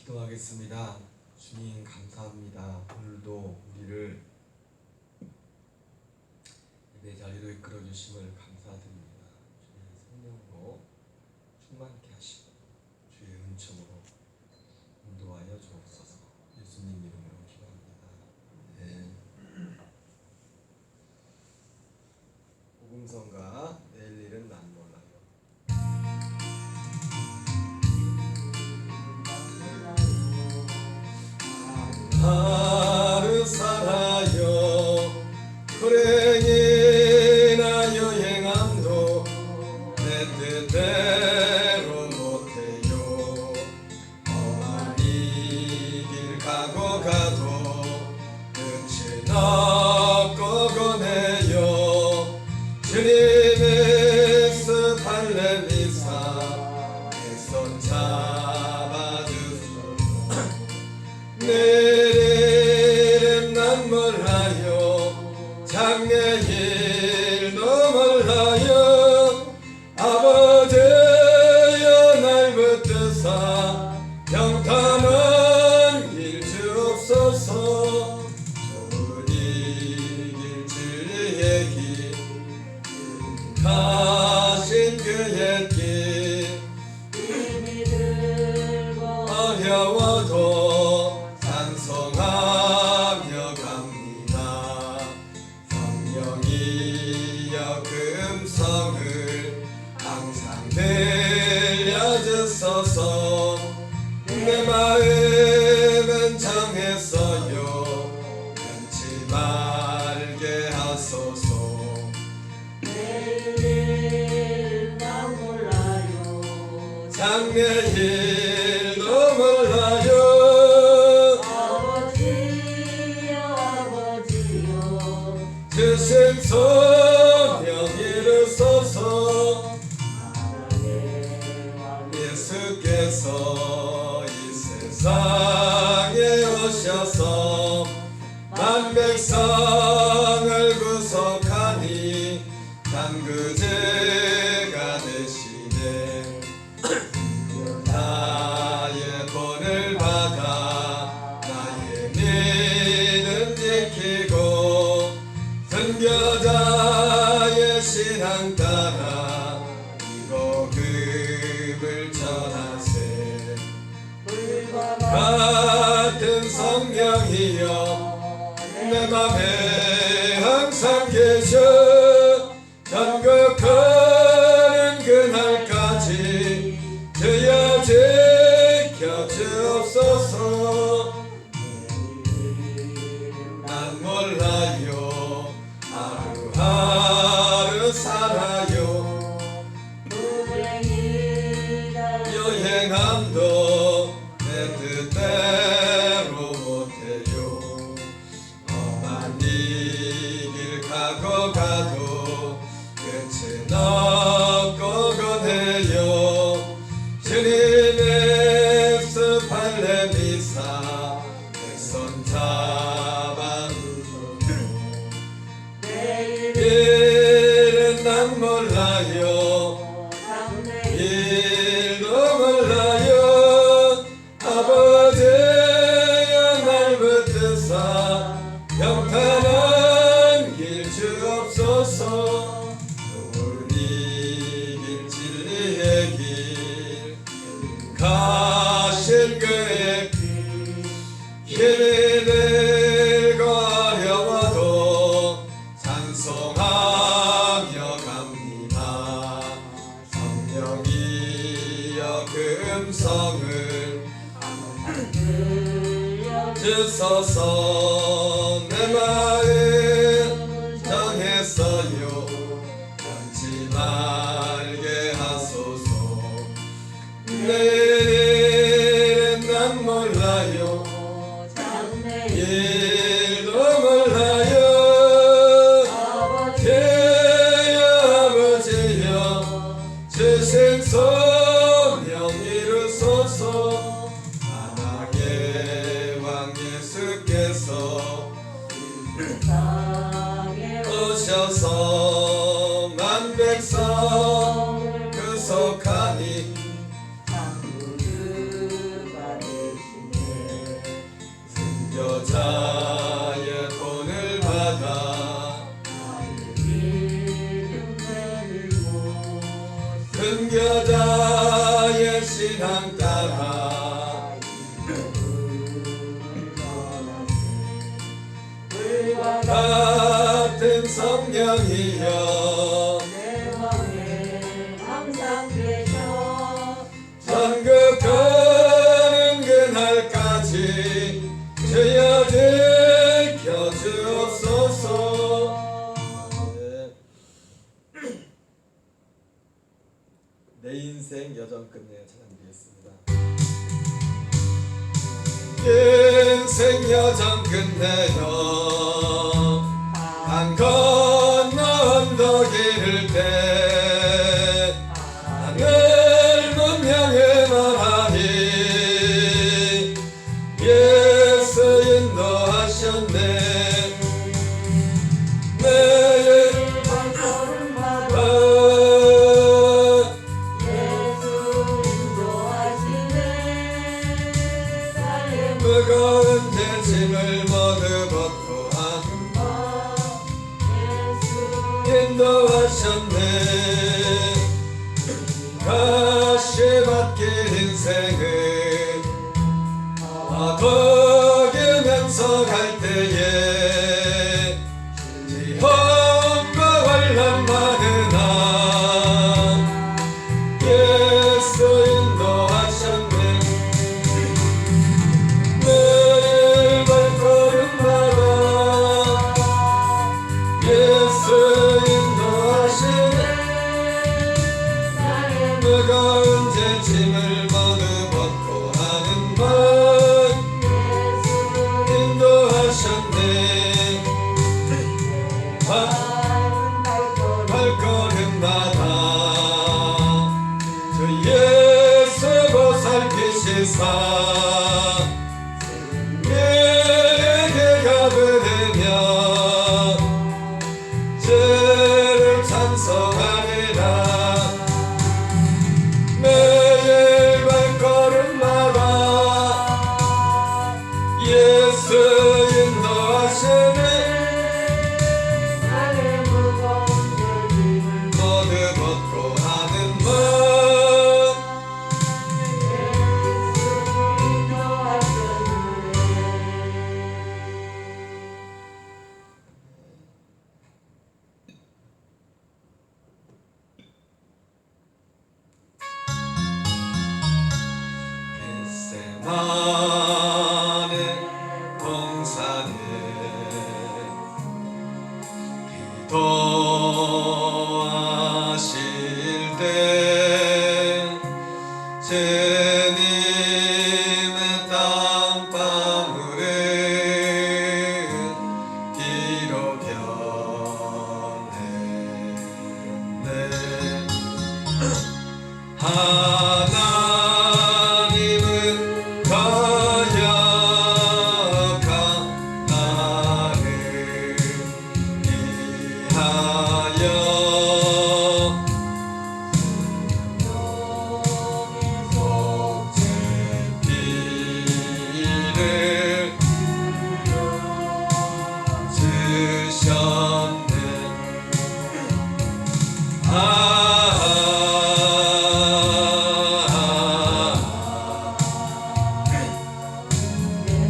기도하겠습니다. 주님 감사합니다. 오늘도 우리를 예배 자리로 이끌어 주심을 감사드립니다. 주님의 성령으로 충만케 하시고 주의 은총으로 인도하여 주옵소서. 예수님 이름으로 기도합니다. 네. 복음성가 내일 일은 난 몰라요. 하루 살아요 불행이나 여행함도 내 뜻대로 못해요. 험한 이 길 가고 가도 끝은 없고 거네요. 주님의 스팔레미사 내 손 잡아주소서. 내일은 난 몰라요. 장래일도 몰라요. 아버지여 날 붙드사 평탄한 길 주옵소서. 좋은 이 길 진리의 길 가신 그의 길 어려워도 찬송하며 갑니다. 성령이여 그 음성을 항상 들려주소서. 내 마음은 정했어요. 변치 말게 하소서. 내일 난 몰라요. 장래일도 몰라요. 주신 소명 이루소서. 예수께서 이 세상에 오셔서 만백성을 구속하니 담그죄가 되시네. 나의 본을 받아 나의 믿음 지키고 선교자의 신앙 따라 이 복음을 전하세. 같은 성령이여 내 맘에 항상 계셔. 전국하는 그날까지 주여 지켜 주옵소서. 난 몰라요. 하루하루 살아요. 여행함도 내 뜻대로 못해요. 험한 이 길 가고 가도 끝은 없고 거네요. 주님의 스팔레미사 내 손 잡아주소서. 내일은 난 몰라요. 일도 몰라요. 아버지여 날 붙드사 평탄한 길 주옵소서. 좋은 이 길 진리의 길 가신 그의 길 힘이 들고 어려워도 찬송하며 갑니다. 성령이여 그 음성을 주소서. 내 마음 정했어요. 변치 말게 하소서. 내일은 난 몰라요. 일도 몰라요. 아버지여 주신 소명 이루소서. 만왕의 왕 예수께서 오셔서 만백성 구속하니 나라 불과 같은 성령이여 내 맘에 항상 계셔 천국가는 그날까지 주여 지켜주옵소서. 내 인생 여정 끝내어 찬양드리겠습니다. 인생 여정 끝내어 한 건너 언덕 이를 때 하늘 문명에 말하니 예수 인도하셨네. 매일 발걸음마다 예수 인도하시네 나의 무거운 제 짐을 모두 벗고 예수 인도하셨네. 다시 바뀔 인생을 어덕이면서 갈 때에 지험과 환난 많으나 예수 인도하셨네. 매일 발걸음마다 예수 인도하시네. 나의 무거운 제 짐을 모두 벗고 하는 말 인도하셨네. 발걸음마다 주 예수 보살피시사 내게 가부르며 주를 찬송하리라. 매일 발걸음마다 예수 인도하시네. 나의 무거운 짐을 모두 벗고 하는 말 겟세마네 동산에 기도하실 때 주님의 땀방울은 비로 변했네. 하나님은 거역한 나를 위하여 속죄비를 주셨네.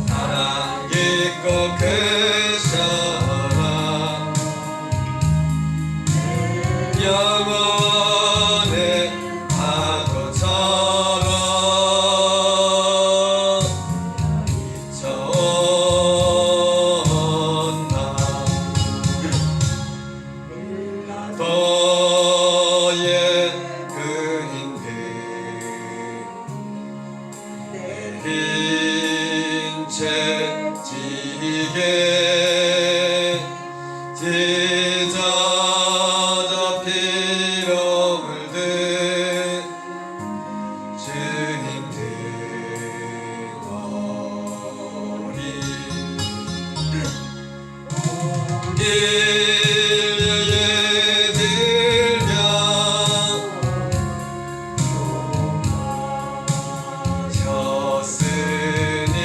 사랑 깊고 크셔라. 영원의 파도처럼 미쳐온다. 너의 그림들 내린 채 지게 찢어져 피로 물든 주님들 머리 인류에 들며 졌으니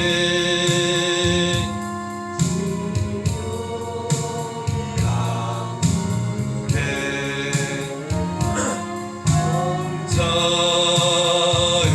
강물에 저으리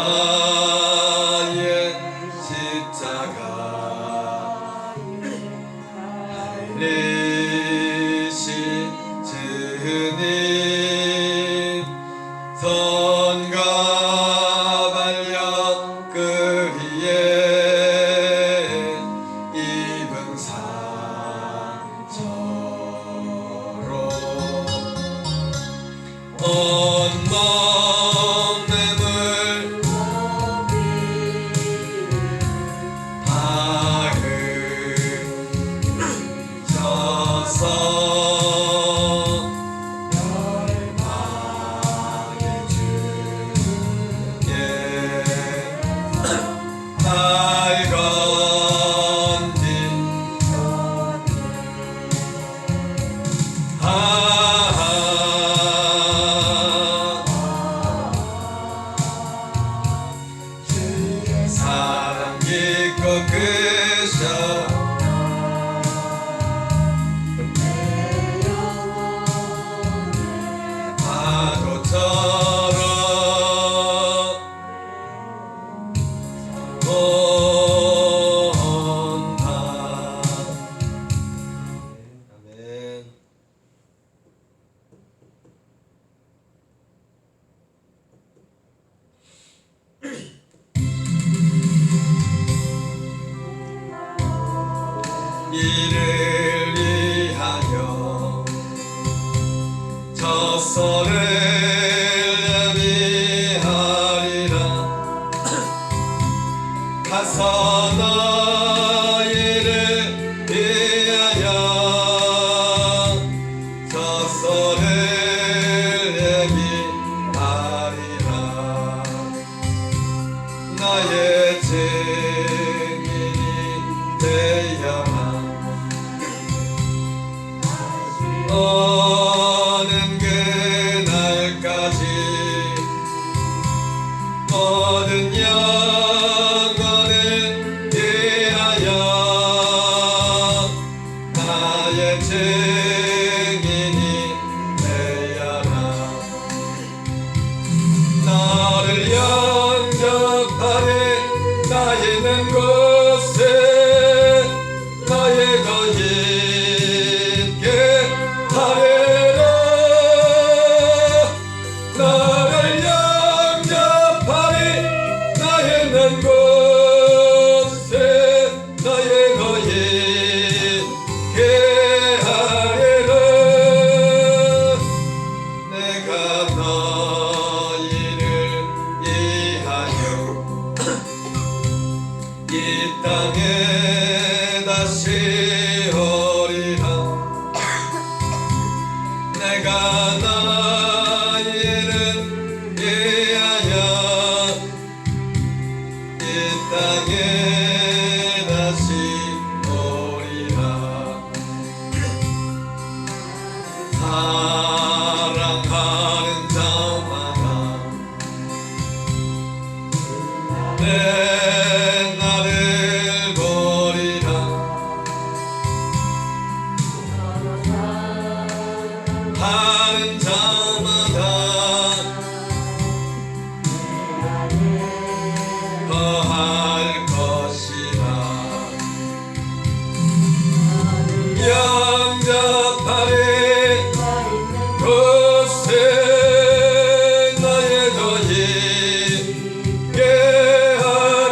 나의 십자가 달리신 주님 선과 반력 그리에 입은 상처로 온몸을 박으셔서 열방의 주께 발 건진 사랑 깊고 크셔 파도처럼 온다. 아멘. 이를 위하여 젖소를 예비하리라. 가서 너희를 위하여 젖소를 예비하리라. 나의 증인이 되어라. 오는 그날까지 모든 영혼을 위하여 나의 증인이 되어라. 너를 영접하리. 나 있는 곳에 나의 더 있게 하리라. 너를 영접하리. 나 있는 곳에 나의 더 있게 하리라. 내가 너희를 위하여 이 땅에 다시 오리라. 내가 너희를 위하여 이 땅에 다시 오리라. 사랑하는 자마다 내 나를 보리라. 하는 자마다 더할 것이라. 영접하리. 곳에 나의 더 있게 하리라.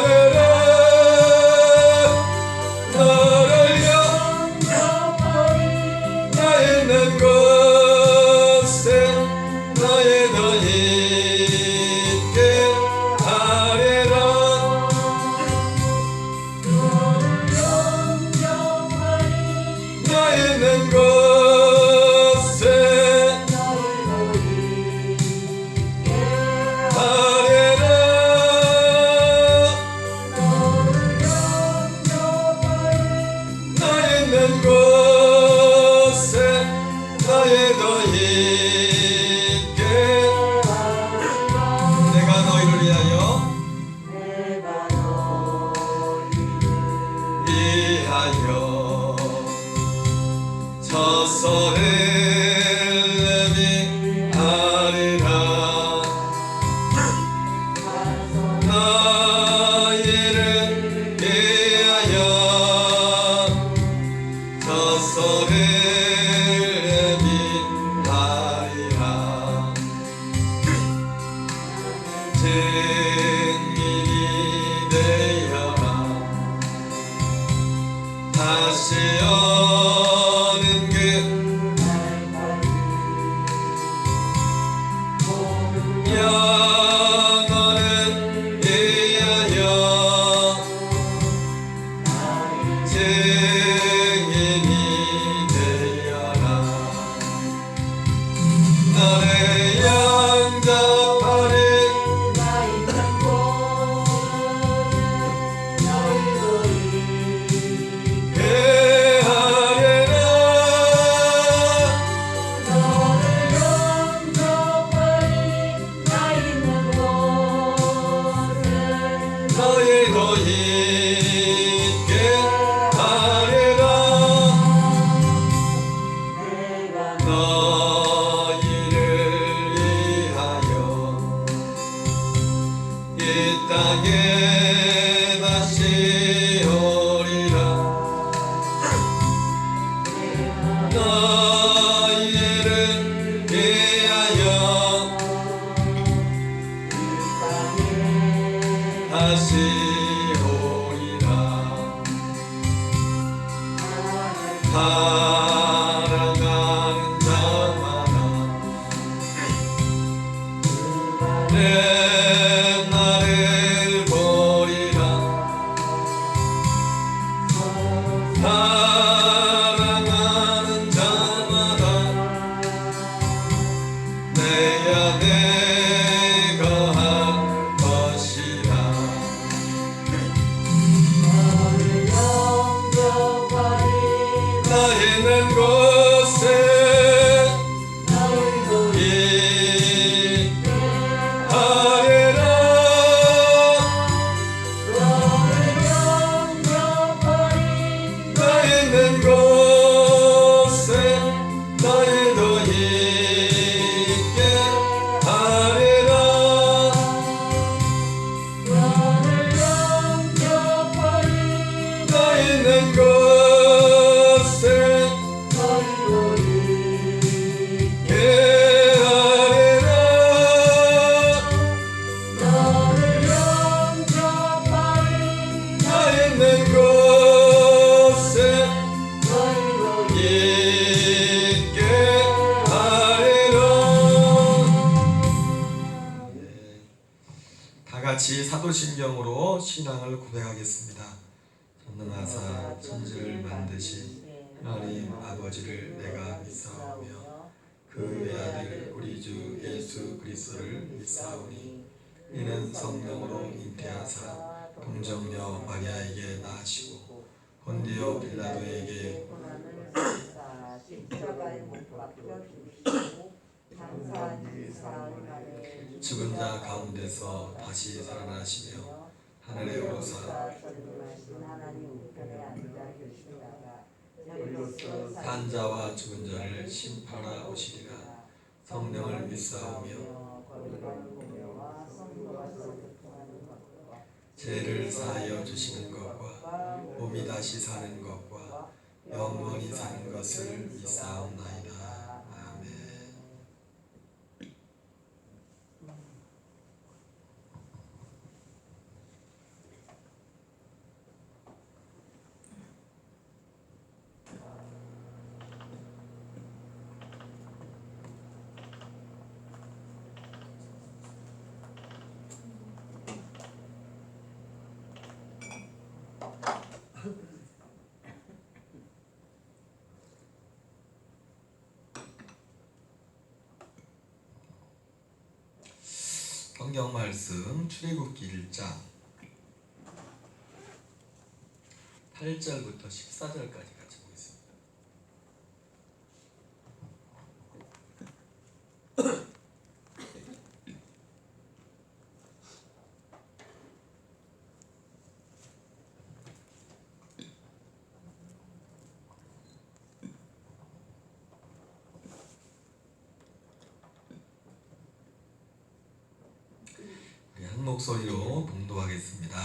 증인이 되어라. 다시 오는 그 영원을 위하여 증인이 되어라. 너를 영접하리. 나 있는 곳에 너희도 있게 하리라. 너를 영접하리. 나 있는 곳에 너희도 있게 하리라. 내가 너희를 위하여 이 땅에 다시 오리라. 너희를 위하여 다시 오리라. 사랑하는 자마다 내 나를 보리라. 사랑하는 자마다 내 안에 거할 것이라. 너를 영접하리. 나 있는 곳에 너희도 있게 하리라. 너를 영접하리. 나 있는 곳에 너희도 있게 하리라. 너를 영접하리. 나 있는 곳에 너희도 있게 있게 하리라. 너를 영접하리. 나 있는 곳에 너희도 있게 하리라. 다 같이 사도신경으로 신앙을 고백하겠습니다. 전능하사 천지를 만드신 하나님 아버지를 내가 믿사오며 그 외아들 우리 주 예수 그리스도를 믿사오니 이는 성령으로 잉태하사 동정녀 마리아에게 낳으시고 본디오 빌라도에게 고난을 받으사 십자가에 못 박혀 죽으시고 장사한 지 사흘 만에 죽은 자 가운데서 다시 살아나시며 하늘에 오르사 전능하신 하나님 우편에 앉아 계시다가 여기로서 산 자와 죽은 자를 심판하러 오시리라. 성령을 믿사오며 거룩한 공예와 성도가 교통하는 것과 죄를 사하여 주시는 것과 몸이 다시 사는 것과 영원히 사는 것을 믿사옵나이다. 아멘. 성경 말씀 출애굽기 1장 8절부터 14절까지 같이 보겠습니다. 한 목소리로 봉독하겠습니다.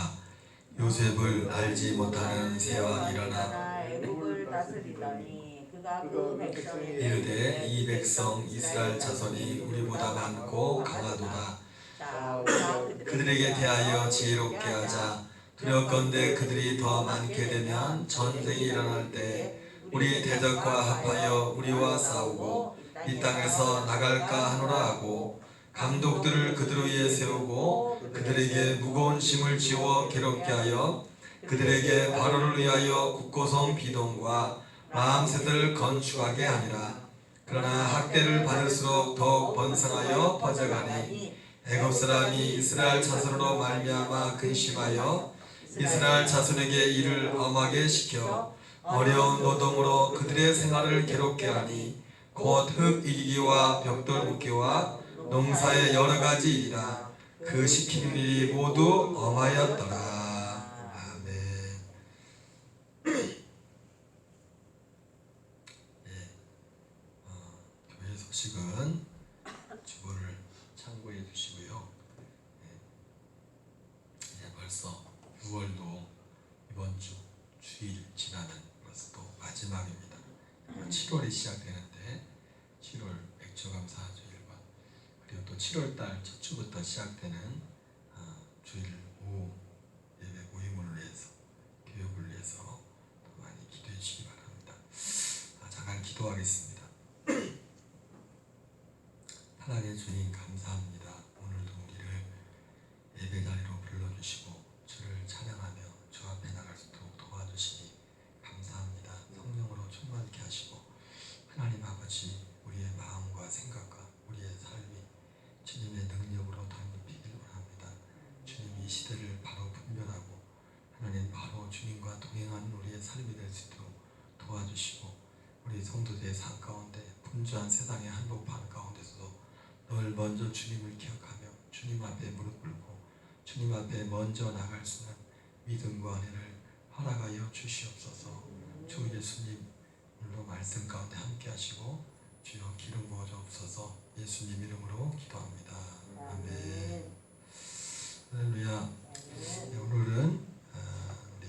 요셉을 알지 못하는 새와 일어나 애국을 다스리더니 그가 그 백성에게 이르되 이 백성 이스라엘 자손이 우리보다 많고 강하도다. 자 우리가 그들에게 대하여 지혜롭게 하자. 두렵건대 그들이 더 많게 되면 전쟁이 일어날 때 우리 대적과 합하여 우리와 싸우고 이 땅에서 나갈까 하노라 하고 감독들을 그들 위에 세우고 그들에게 무거운 짐을 지워 괴롭게 하여 그들에게 바로를 위하여 국고성 비동과 마음새들을 건축하게 하니라. 그러나 학대를 받을수록 더욱 번성하여 퍼져가니 애굽 사람이 이스라엘 자손으로 말미암아 근심하여 이스라엘 자손에게 이를 엄하게 시켜 어려운 노동으로 그들의 생활을 괴롭게 하니 곧 흙 이기기와 벽돌 묻기와 농사의 여러 가지 일이라. 그 시키는 일이 모두 엄하였더라. 아멘. 교회 소식은 주보를 참고해 주시고요. 이제 벌써 6월도 이번 주 주일 지나는 벌써 또 마지막입니다. 7월이 시작되는데 7월 백조감사주일과 그리고 또 7월달 첫 주부터 시작되는 주일 오후 예배 모임을 위해서 교육을 위해서 또 많이 기도해 주시기 바랍니다. 잠깐 기도하겠습니다. 하나님 주님 감사합니다. 오늘도 우리를 예배 자리로 불러주시고 주를 찬양하며 주 앞에 나갈 수 있도록 도와주시니 감사합니다. 성령으로 충만케 하시고 하나님 아버지 우리의 마음과 생각과 우리의 삶이 주님의 능력으로 닮히기를 원합니다. 주님 이 시대를 바로 분별하고 하나님 바로 주님과 동행하는 우리의 삶이 될 수 있도록 도와주시고 우리 성도들의 삶 가운데 분주한 세상의 한복판 가운데서도 늘 먼저 주님을 기억하며 주님 앞에 무릎 꿇고 주님 앞에 먼저 나갈 수 있는 믿음과 은혜를 허락하여 주시옵소서. 주 예수님 오늘도 말씀 가운데 함께 하시고 주여 기름 부어 주옵소서. 예수님 이름으로 기도합니다. 아멘. 할렐루야. 오늘은 우리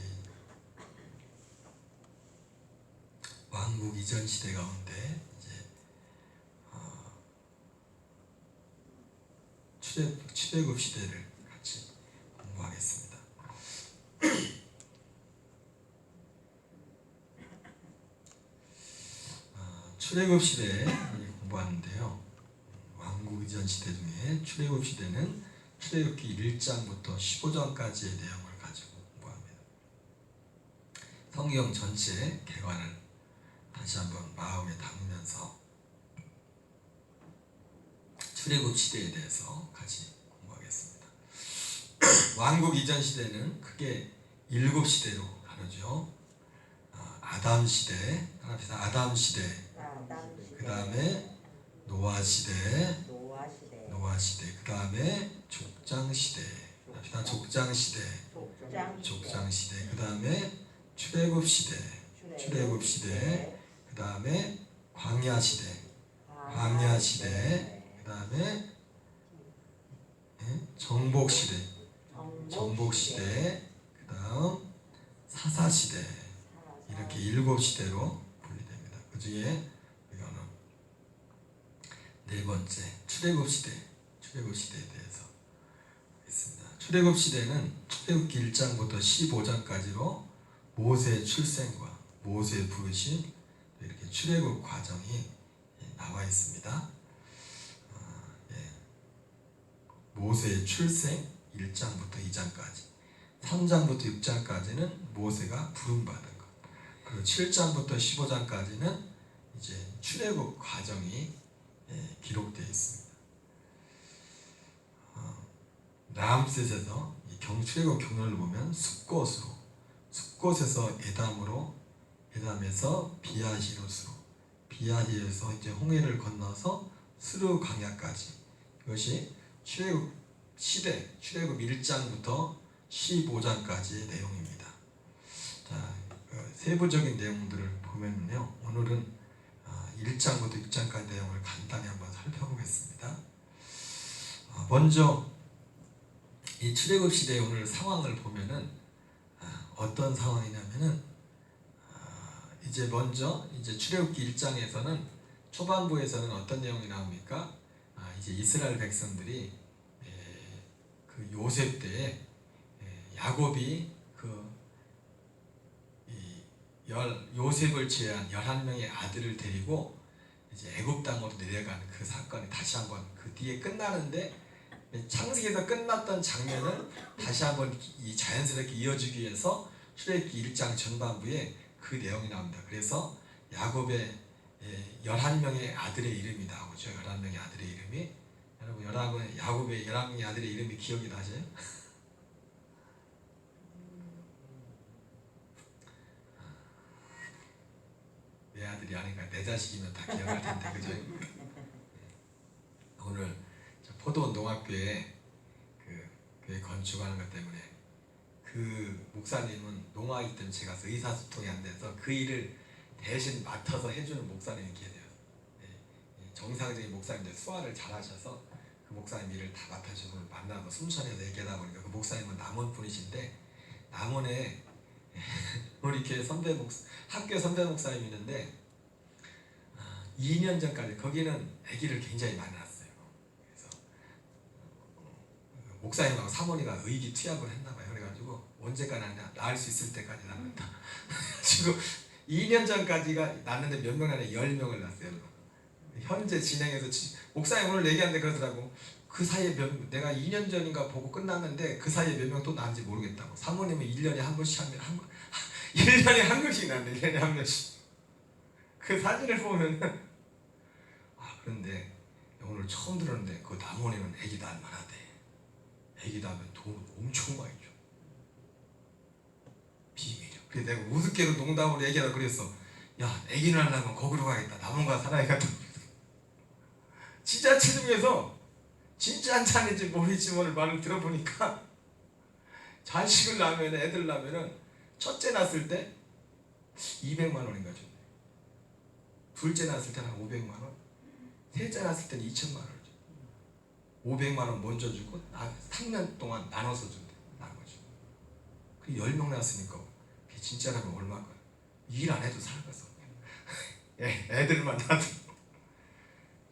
왕국 이전 시대 가운데 이제 출애굽 시대를 같이 공부하겠습니다. 출애굽 시대 공부하는데요. 왕국 이전 시대 중에 출애굽 시대는 출애굽기 1장부터 15장까지의 내용을 가지고 공부합니다. 성경 전체의 개관을 다시 한번 마음에 담으면서 출애굽 시대에 대해서 같이 공부하겠습니다. 왕국 이전 시대는 크게 7시대로 나누죠. 아담 시대, 아담 시대, 그 다음에 노아 시대, 그 다음에 족장 시대, 족장 시대, 그 다음에 출애굽 시대, 그 다음에 광야 시대, 그 다음에 정복 시대, 그 다음 사사 시대, 이렇게 7시대로 분리됩니다. 그 중에 이거는 네 번째 출애굽 시대에 대해서 하겠습니다. 출애굽 시대는 출애굽기 1장부터 15장까지로 모세의 출생과 모세의 부르심, 이렇게 출애굽 과정이 나와 있습니다. 모세의 출생 1장부터 2장까지, 3장부터 6장까지는 모세가 부름받은 것, 그리고 7장부터 15장까지는 이제 출애굽 과정이 기록되어 있습니다. 라암셋에서 출애굽 경로를 보면 숫곳에서 에담에서 비아히롯으로, 비아히에서 이제 홍해를 건너서 스루 광야까지, 이것이 출애굽 시대, 출애굽 1장부터 15장까지의 내용입니다. 자, 세부적인 내용들을 보면요, 오늘은 1장부터 6장까지 내용을 간단히 한번 살펴보겠습니다. 먼저 이 출애굽 시대의 오늘 상황을 보면은 어떤 상황이냐면은 이제 먼저 이제 출애굽기 1장에서는 초반부에서는 어떤 내용이 나옵니까? 이제 이스라엘 백성들이 그 요셉 때에 야곱이 요셉을 제외한 11명의 아들을 데리고 이제 애굽 땅으로 내려가는 그 사건이 다시 한번 그 뒤에 끝나는데, 창세기에서 끝났던 장면을 다시 한번 이 자연스럽게 이어주기 위해서 출애굽기 1장 전반부에 그 내용이 나옵니다. 그래서 야곱의 11명의 아들의 이름이 나오죠. 11명의 아들의 이름이. 여러분, 야곱의 11명의 아들의 이름이 기억이 나세요? 내 아들이 아니까 내 자식이면 다 기억할 텐데, 그죠? 오늘 포도원 농학교에 그 교회 건축하는 것 때문에 그 목사님은 농학이 때문에 제가 의사소통이 안 돼서 그 일을 대신 맡아서 해주는 목사님이 계세요. 정상적인 목사님들 수화를 잘하셔서 그 목사님 일을 다 맡아주셔서 오늘 만나서 순천에서 얘기하다 보니까 그 목사님은 남원 분이신데, 남원에 우리 교회 학교 선배 목사님이 있는데 2년 전까지 거기는 아기를 굉장히 많이 낳았어요. 그래서 목사님하고 사모니가 의기투합을 했나봐요. 그래가지고 언제까지 낳을 수 있을 때까지 낳는다. 지금 2년 전까지가 낳는데 몇 명 낳냐? 10명을 낳았어요. 현재 진행해서 목사님 오늘 얘기하는데 그러더라고. 그 사이에 내가 2년 전인가 보고 끝났는데 그 사이에 몇 명 또 낳은지 모르겠다고. 사모님은 1년에 한 번씩 하면 1년에 한 명씩 낳는데 1년에 한 명씩. 그 사진을 보면은 그런데 오늘 처음 들었는데 그 남원에는 애기 낳을 만하대. 애기 낳으면 돈 엄청 많이 줘. 비밀이야. 그래서 내가 우습게도 농담으로 얘기하다 그랬어. 야, 애기 낳으려면 거기로 가겠다. 남원가 살아야겠다. 지자체 중에서 진짜 안 차는지 모르겠지만 오늘 말을 들어보니까 자식을 낳으면, 애들 낳으면은 첫째 낳았을 때 200만 원인가 줬네. 둘째 낳았을 때는 한 500만 원, 셋째 낳았을 때는 2천만 원 줘. 500만 원 먼저 주고 3년 동안 나눠서 준대. 나머지. 그 10명 낳았으니까 그게 진짜라면 얼마일까? 일 안 해도 살겠어. 애들만 낳아도.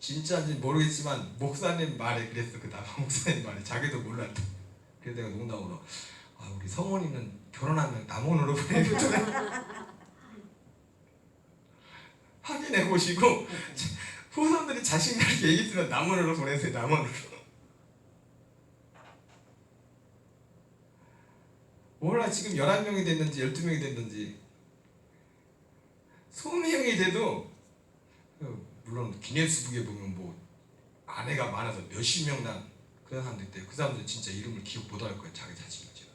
진짜인지 모르겠지만 목사님 말에 그랬어. 그 남한 목사님 말에 자기도 몰랐다. 그래서 내가 농담으로 우리 성원이는 결혼하면 남원으로 보내겠다. 확인해 보시고 후손들이 자신감 있게 얘기했으면 남원으로 보내세요. 남원으로. 몰라 지금 11명이 됐는지 12명이 됐는지 20명이 돼도 물론 기네스북에 보면 뭐 아내가 많아서 몇십 명 난 그런 사람들 있대. 그 사람들은 진짜 이름을 기억 못할 거예요. 자기 자식이지만.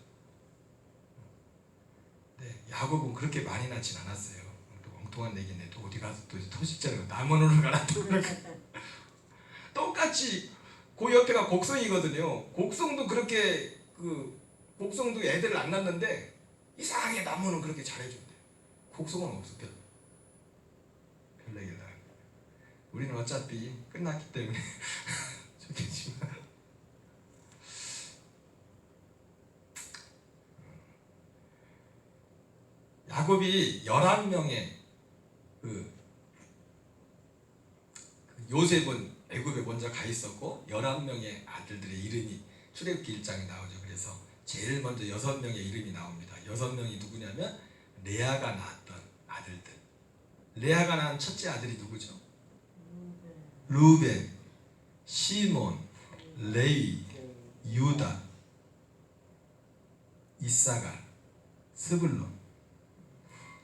네, 야곱은 그렇게 많이 낳진 않았어요. 또 엉뚱한 얘기네. 또 어디 가서 또 토식자를 남원으로 가라 또 그렇게. 똑같이 그 옆에가 곡성이거든요. 곡성도 그렇게 곡성도 애들을 안 낳는데 이상하게 남원은 그렇게 잘해준대. 곡성은 없어. 별 얘기를 안. 우리는 어차피 끝났기 때문에 좋겠지만 야곱이 11명의 요셉은 애굽에 먼저 가 있었고 11명의 아들들의 이름이 출애굽기 1장에 나오죠. 그래서 제일 먼저 6명의 이름이 나옵니다. 6명이 누구냐면 레아가 낳았던 아들들. 레아가 낳은 첫째 아들이 누구죠? 루벤, 시몬, 레위, 유다, 이사갈, 스불론.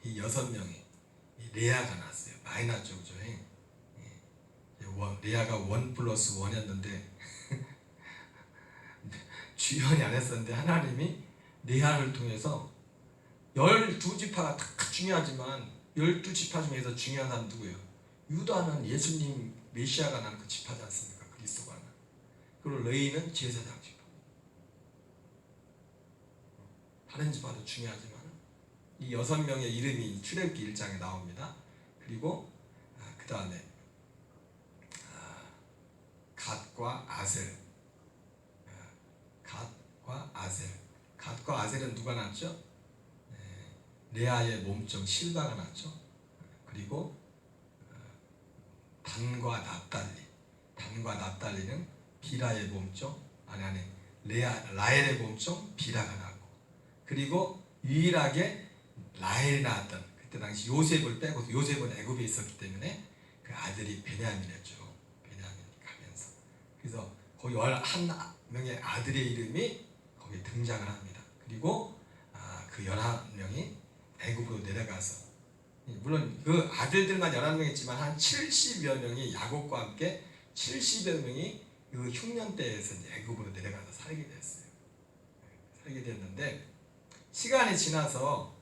이 6명이 레아가 낳았어요. 많이 낳았죠, 그죠? 레아가 1+1이었는데 주연이 안 했었는데 하나님이 레아를 통해서 12지파가 다 중요하지만 12지파 중에서 중요한 사람 누구예요? 유다는 예수님 메시아가 나는 그 지파지 않습니까? 그리스도가 나는. 그리고 레위는 제사장 지파. 다른 지파도 중요하지만 이 6명의 이름이 출애굽기 1장에 나옵니다. 그리고 그 다음에 갓과 아셀. 갓과 아셀. 갓과 아셀은 누가 낳았죠? 레아의 몸종 실바가 낳았죠. 그리고 단과 납달리. 단과 납달리는 비라의 몸종 라헬의 몸종 비라가 낳고, 그리고 유일하게 라헬이 낳았던, 그때 당시 요셉을 빼고, 요셉은 애굽에 있었기 때문에 그 아들이 베냐민이었죠. 베냐민이 가면서, 그래서 거기 11명의 아들의 이름이 거기에 등장을 합니다. 그리고 그 11명이 애굽으로 내려가서, 물론 그 아들들만 11명 있지만 한 70여 명이 야곱과 함께 70여 명이 그 흉년 때에서 애굽으로 내려가서 살게 됐어요. 살게 됐는데, 시간이 지나서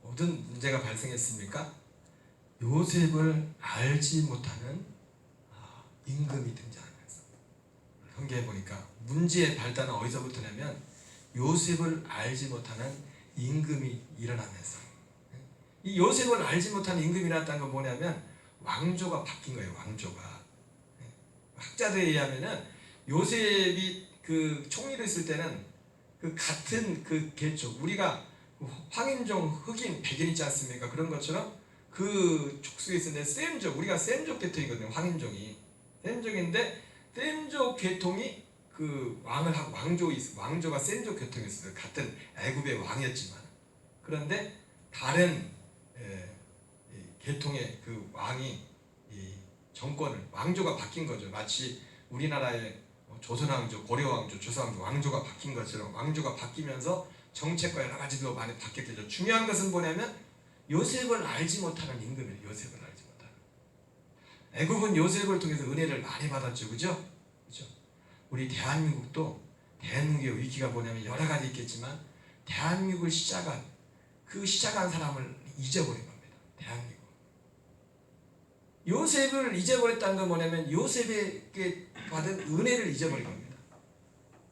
어떤 문제가 발생했습니까? 요셉을 알지 못하는 임금이 등장하면서, 성경에 보니까 문제의 발단은 어디서부터냐면 요셉을 알지 못하는 임금이 일어나면서, 이 요셉을 알지 못하는 임금이 일어났다는 건 뭐냐면 왕조가 바뀐 거예요. 왕조가. 학자들에 의하면은 요셉이 그 총리를 했을 때는 그 같은 그 계쪽, 우리가 황인종, 흑인, 백인 있지 않습니까? 그런 것처럼 그 족속에 있었는데 셈족, 우리가 셈족 계통이거든요. 황인종이 셈족인데, 셈족 계통이 그 왕을 하고 왕조가 셈족 계통이었어요. 같은 애굽의 왕이었지만, 그런데 다른 계통의 그 왕이 이 정권을, 왕조가 바뀐 거죠. 마치 우리나라의 조선왕조, 고려왕조, 조선왕조, 왕조가 바뀐 것처럼 왕조가 바뀌면서 정책과 여러 가지도 많이 바뀌었겠죠. 중요한 것은 뭐냐면 요셉을 알지 못하는 임금이에요. 요셉을 알지 못하는. 애굽은 요셉을 통해서 은혜를 많이 받았죠. 그죠? 그죠? 우리 대한민국도, 대한민국의 위기가 뭐냐면 여러 가지 있겠지만 대한민국을 시작한 사람을 잊어버린 겁니다. 대한민국. 요셉을 잊어버렸다는 건 뭐냐면 요셉에게 받은 은혜를 잊어버린 겁니다.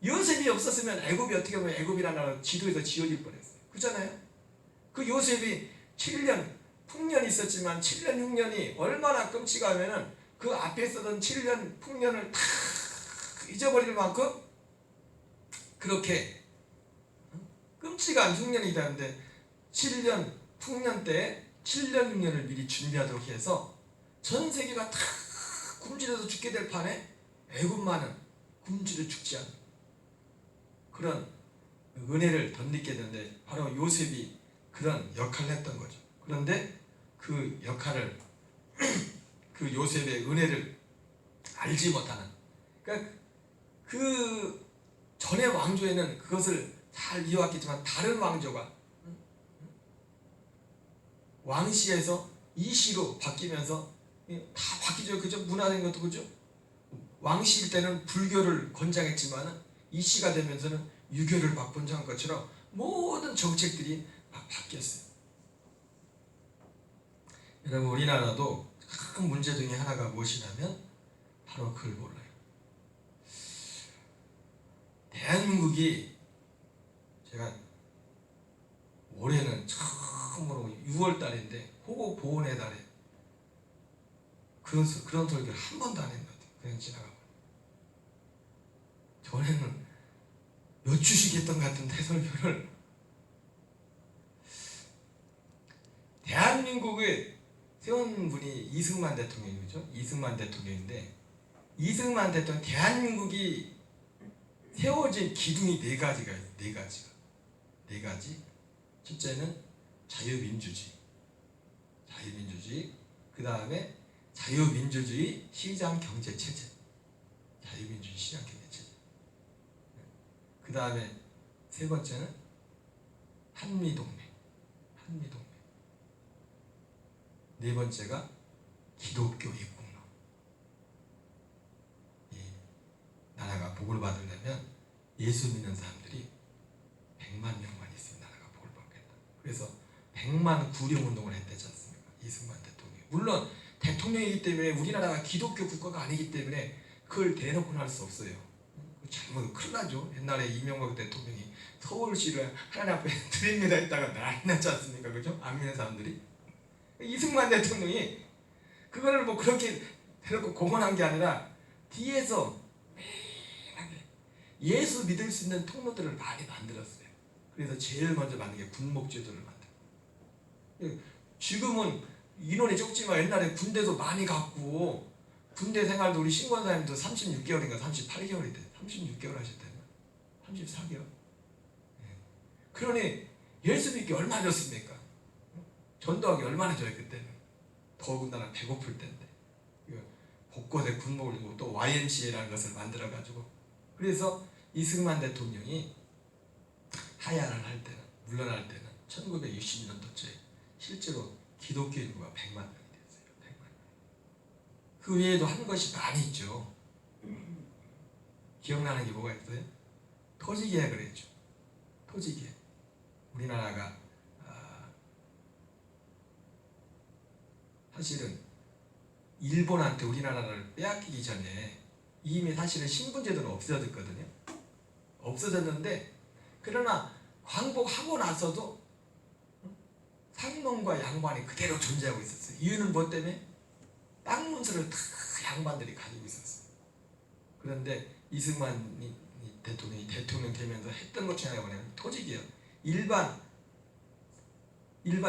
요셉이 없었으면 애굽이 어떻게 보면 애굽이라는 나라 지도에서 지워질 뻔했어요. 그렇잖아요? 그 요셉이 7년 풍년이 있었지만 7년 6년이 얼마나 끔찍하면은 그 앞에 있었던 7년 풍년을 다 잊어버릴 만큼 그렇게 끔찍한 흉년이 있다는데, 7년 풍년 때 7년 6년을 미리 준비하도록 해서 전 세계가 다 굶주려서 죽게 될 판에 애굽만은 굶주려 죽지 않는 그런 은혜를 덧입게 되는데, 바로 요셉이 그런 역할을 했던 거죠. 그런데 그 역할을 그 요셉의 은혜를 알지 못하는, 그러니까 그 전의 왕조에는 그것을 잘 이어왔겠지만 다른 왕조가 왕시에서 이시로 바뀌면서 다 바뀌죠. 그죠? 문화적인 것도 그죠? 왕시일 때는 불교를 권장했지만 이시가 되면서는 유교를 막 권장한 것처럼 모든 정책들이 막 바뀌었어요. 여러분, 우리나라도 큰 문제 중에 하나가 무엇이냐면 바로 그걸 몰라요. 대한민국이, 제가 올해는 처음으로 6월 달인데 호국 보훈의 달에 그런 설교를 한 번도 안 했는 것 같아요. 그냥 지나가고. 전에는 몇 주씩 했던 것 같은데 설교를. 대한민국을 세운 분이 이승만 대통령이죠. 이승만 대통령인데, 이승만 대통령, 대한민국이 세워진 기둥이 네 가지가 있어요. 네 가지. 첫째는 자유민주주의, 그 다음에 자유민주주의 시장경제체제, 자유민주주의 시장경제체제. 그 다음에 세 번째는 한미동맹. 네 번째가 기독교 입국론. 이 나라가 복을 받으려면 예수 믿는 사람들이 100만 명만 있으면 나라가 복을 받겠다. 그래서 100만 구령운동을 했대지 않습니까? 이승만 대통령이. 물론 대통령이기 때문에 우리나라가 기독교 국가가 아니기 때문에 그걸 대놓고는 할 수 없어요. 잘못 큰일 나죠. 옛날에 이명박 대통령이 서울시를 하나님 앞에 드립니다 했다가 난리 났지 않습니까? 그죠? 안 믿는 사람들이. 이승만 대통령이 그거를 뭐 그렇게 대놓고 공언한 게 아니라 뒤에서 매하게 예수 믿을 수 있는 통로들을 많이 만들었어요. 그래서 제일 먼저 만든 게 군목제도를 만든. 지금은 인원이 적지만 옛날에 군대도 많이 갔고, 군대 생활도 우리 신권사님도 36개월인가 38개월이 돼. 36개월 하셨대요. 34개월. 그러니 예수 믿기 얼마나 좋습니까? 전도하기 얼마나 좋아요. 그때는 더군다나 배고플 때인데 곳곳에 군복을 주고 또 YMCA라는 것을 만들어 가지고, 그래서 이승만 대통령이 하야를 할 때는, 물러날 때는 1960년도째 실제로 기독교 인구가 100만 명이 됐어요. 100만 명. 그 외에도 한 것이 많이 있죠. 기억나는 게 뭐가 있어요? 토지개혁을 했죠. 토지개혁. 우리나라가 사실은 일본한테 우리나라를 빼앗기기 전에 이미 사실은 신분제도는 없어졌거든요. 없어졌는데, 그러나 광복하고 나서도 상농과 양반이 그대로 존재하고 있었어요. 이유는 뭐 때문에? 땅 문서를 다 양반들이 가지고 있었어요. 그런데 이승만 대통령이 대통령 되면서 했던 것 중에 하나가 뭐냐면 토지개혁. 일반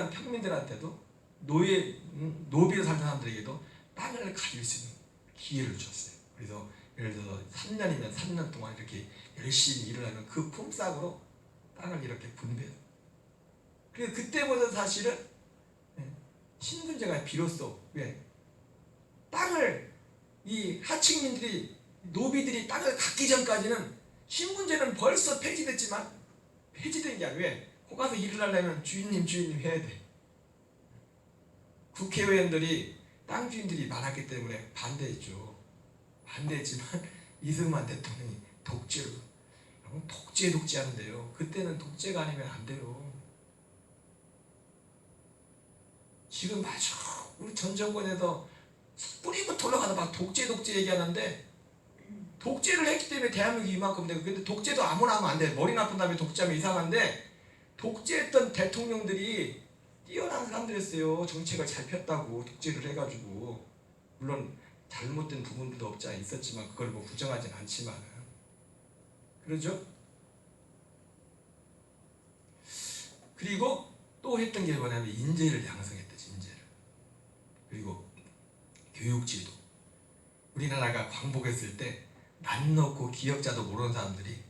평민들한테도 노비로 사는 사람들에게도 땅을 가질 수 있는 기회를 줬어요. 그래서 예를 들어서 3년이면 3년 동안 이렇게 열심히 일을 하면 그 품삯으로 땅을 이렇게 분배해요. 그래서 그때부터 사실은 신분제가 비로소, 왜? 땅을 이 하층민들이, 노비들이 땅을 갖기 전까지는 신분제는 벌써 폐지됐지만, 폐지된 게 아니라 왜? 거 가서 일을 하려면 주인님 해야 돼. 국회의원들이 땅 주인들이 많았기 때문에 반대했죠. 반대했지만 이승만 대통령이 독재로, 독재하는데요. 그때는 독재가 아니면 안 돼요. 지금 아주 우리 전 정권에서 뿌리부터 올라가서 막 독재 얘기하는데, 독재를 했기 때문에 대한민국이 이만큼 되고, 근데 독재도 아무나 하면 안 돼. 머리 나쁜 다음에 독재하면 이상한데, 독재했던 대통령들이 뛰어난 사람들이었어요. 정책을 잘 폈다고 독재를 해가지고. 물론 잘못된 부분도 없지 않아 있었지만 그걸 뭐 부정하진 않지만, 그러죠? 그리고 또 했던 게 뭐냐면 인재를 양성했대지, 인재를. 그리고 교육지도. 우리나라가 광복했을 때 난 넣고 기억자도 모르는 사람들이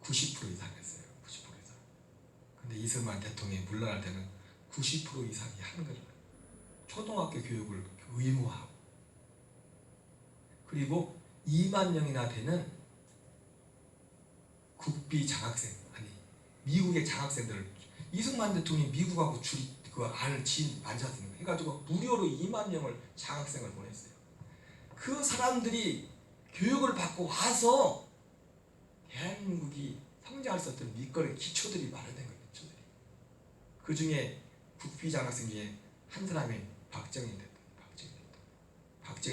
90% 이상이었어요. 90% 이상. 근데 이승만 대통령이 물러날 때는 90% 이상이 한글을, 초등학교 교육을 의무화하고, 그리고 2만 명이나 되는 국비 장학생, 아니 미국의 장학생들을, 이승만 대통령이 미국하고 그 안을 앉았습니다. 해가지고 무료로 2만 명을 장학생을 보냈어요. 그 사람들이 교육을 받고 와서 대한민국이 성장할 수 있었던 밑거리 기초들이 마련된 거예요. 기초들이. 그 중에 국비 장학생 중에 한 사람이 박정희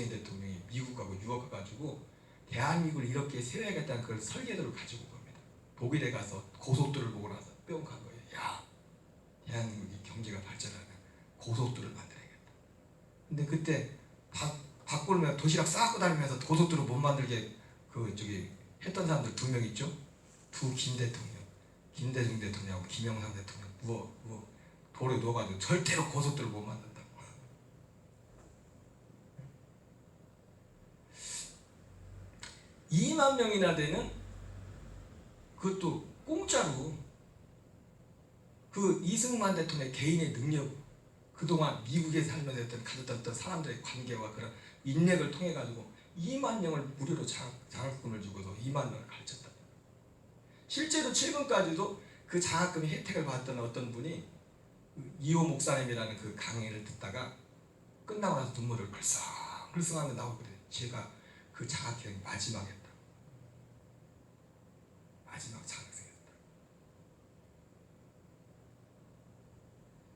대통령이 미국하고 유학 가가지고 대한민국을 이렇게 세워야겠다는 그걸 설계도를 가지고 온 겁니다. 독일에 가서 고속도로를 보고 나서 뿅 간 거예요. 야, 대한민국이 경제가 발전하면 고속도로를 만들어야겠다. 근데 그때 박골면 도시락 싸갖고 다니면서 고속도로 못 만들게 했던 사람들 2명 있죠. 김대중 대통령하고 김영삼 대통령 도로에 누워가지고 절대로 고속도로 못 만든다고. 2만 명이나 되는, 그것도 공짜로, 그 이승만 대통령의 개인의 능력, 그동안 미국에 살면서 가졌던 사람들의 관계와 그런 인맥을 통해 가지고 2만 명을 무료로 장학금을 주고서 2만 명을 가르쳤다. 실제로 최근까지도 그 장학금의 혜택을 받았던 어떤 분이 이호 목사님이라는 그 강의를 듣다가 끝나고 나서 눈물을 글썽하며 나오고 그래요. 제가 그 장학금이 마지막이었다. 마지막 장학생이었다.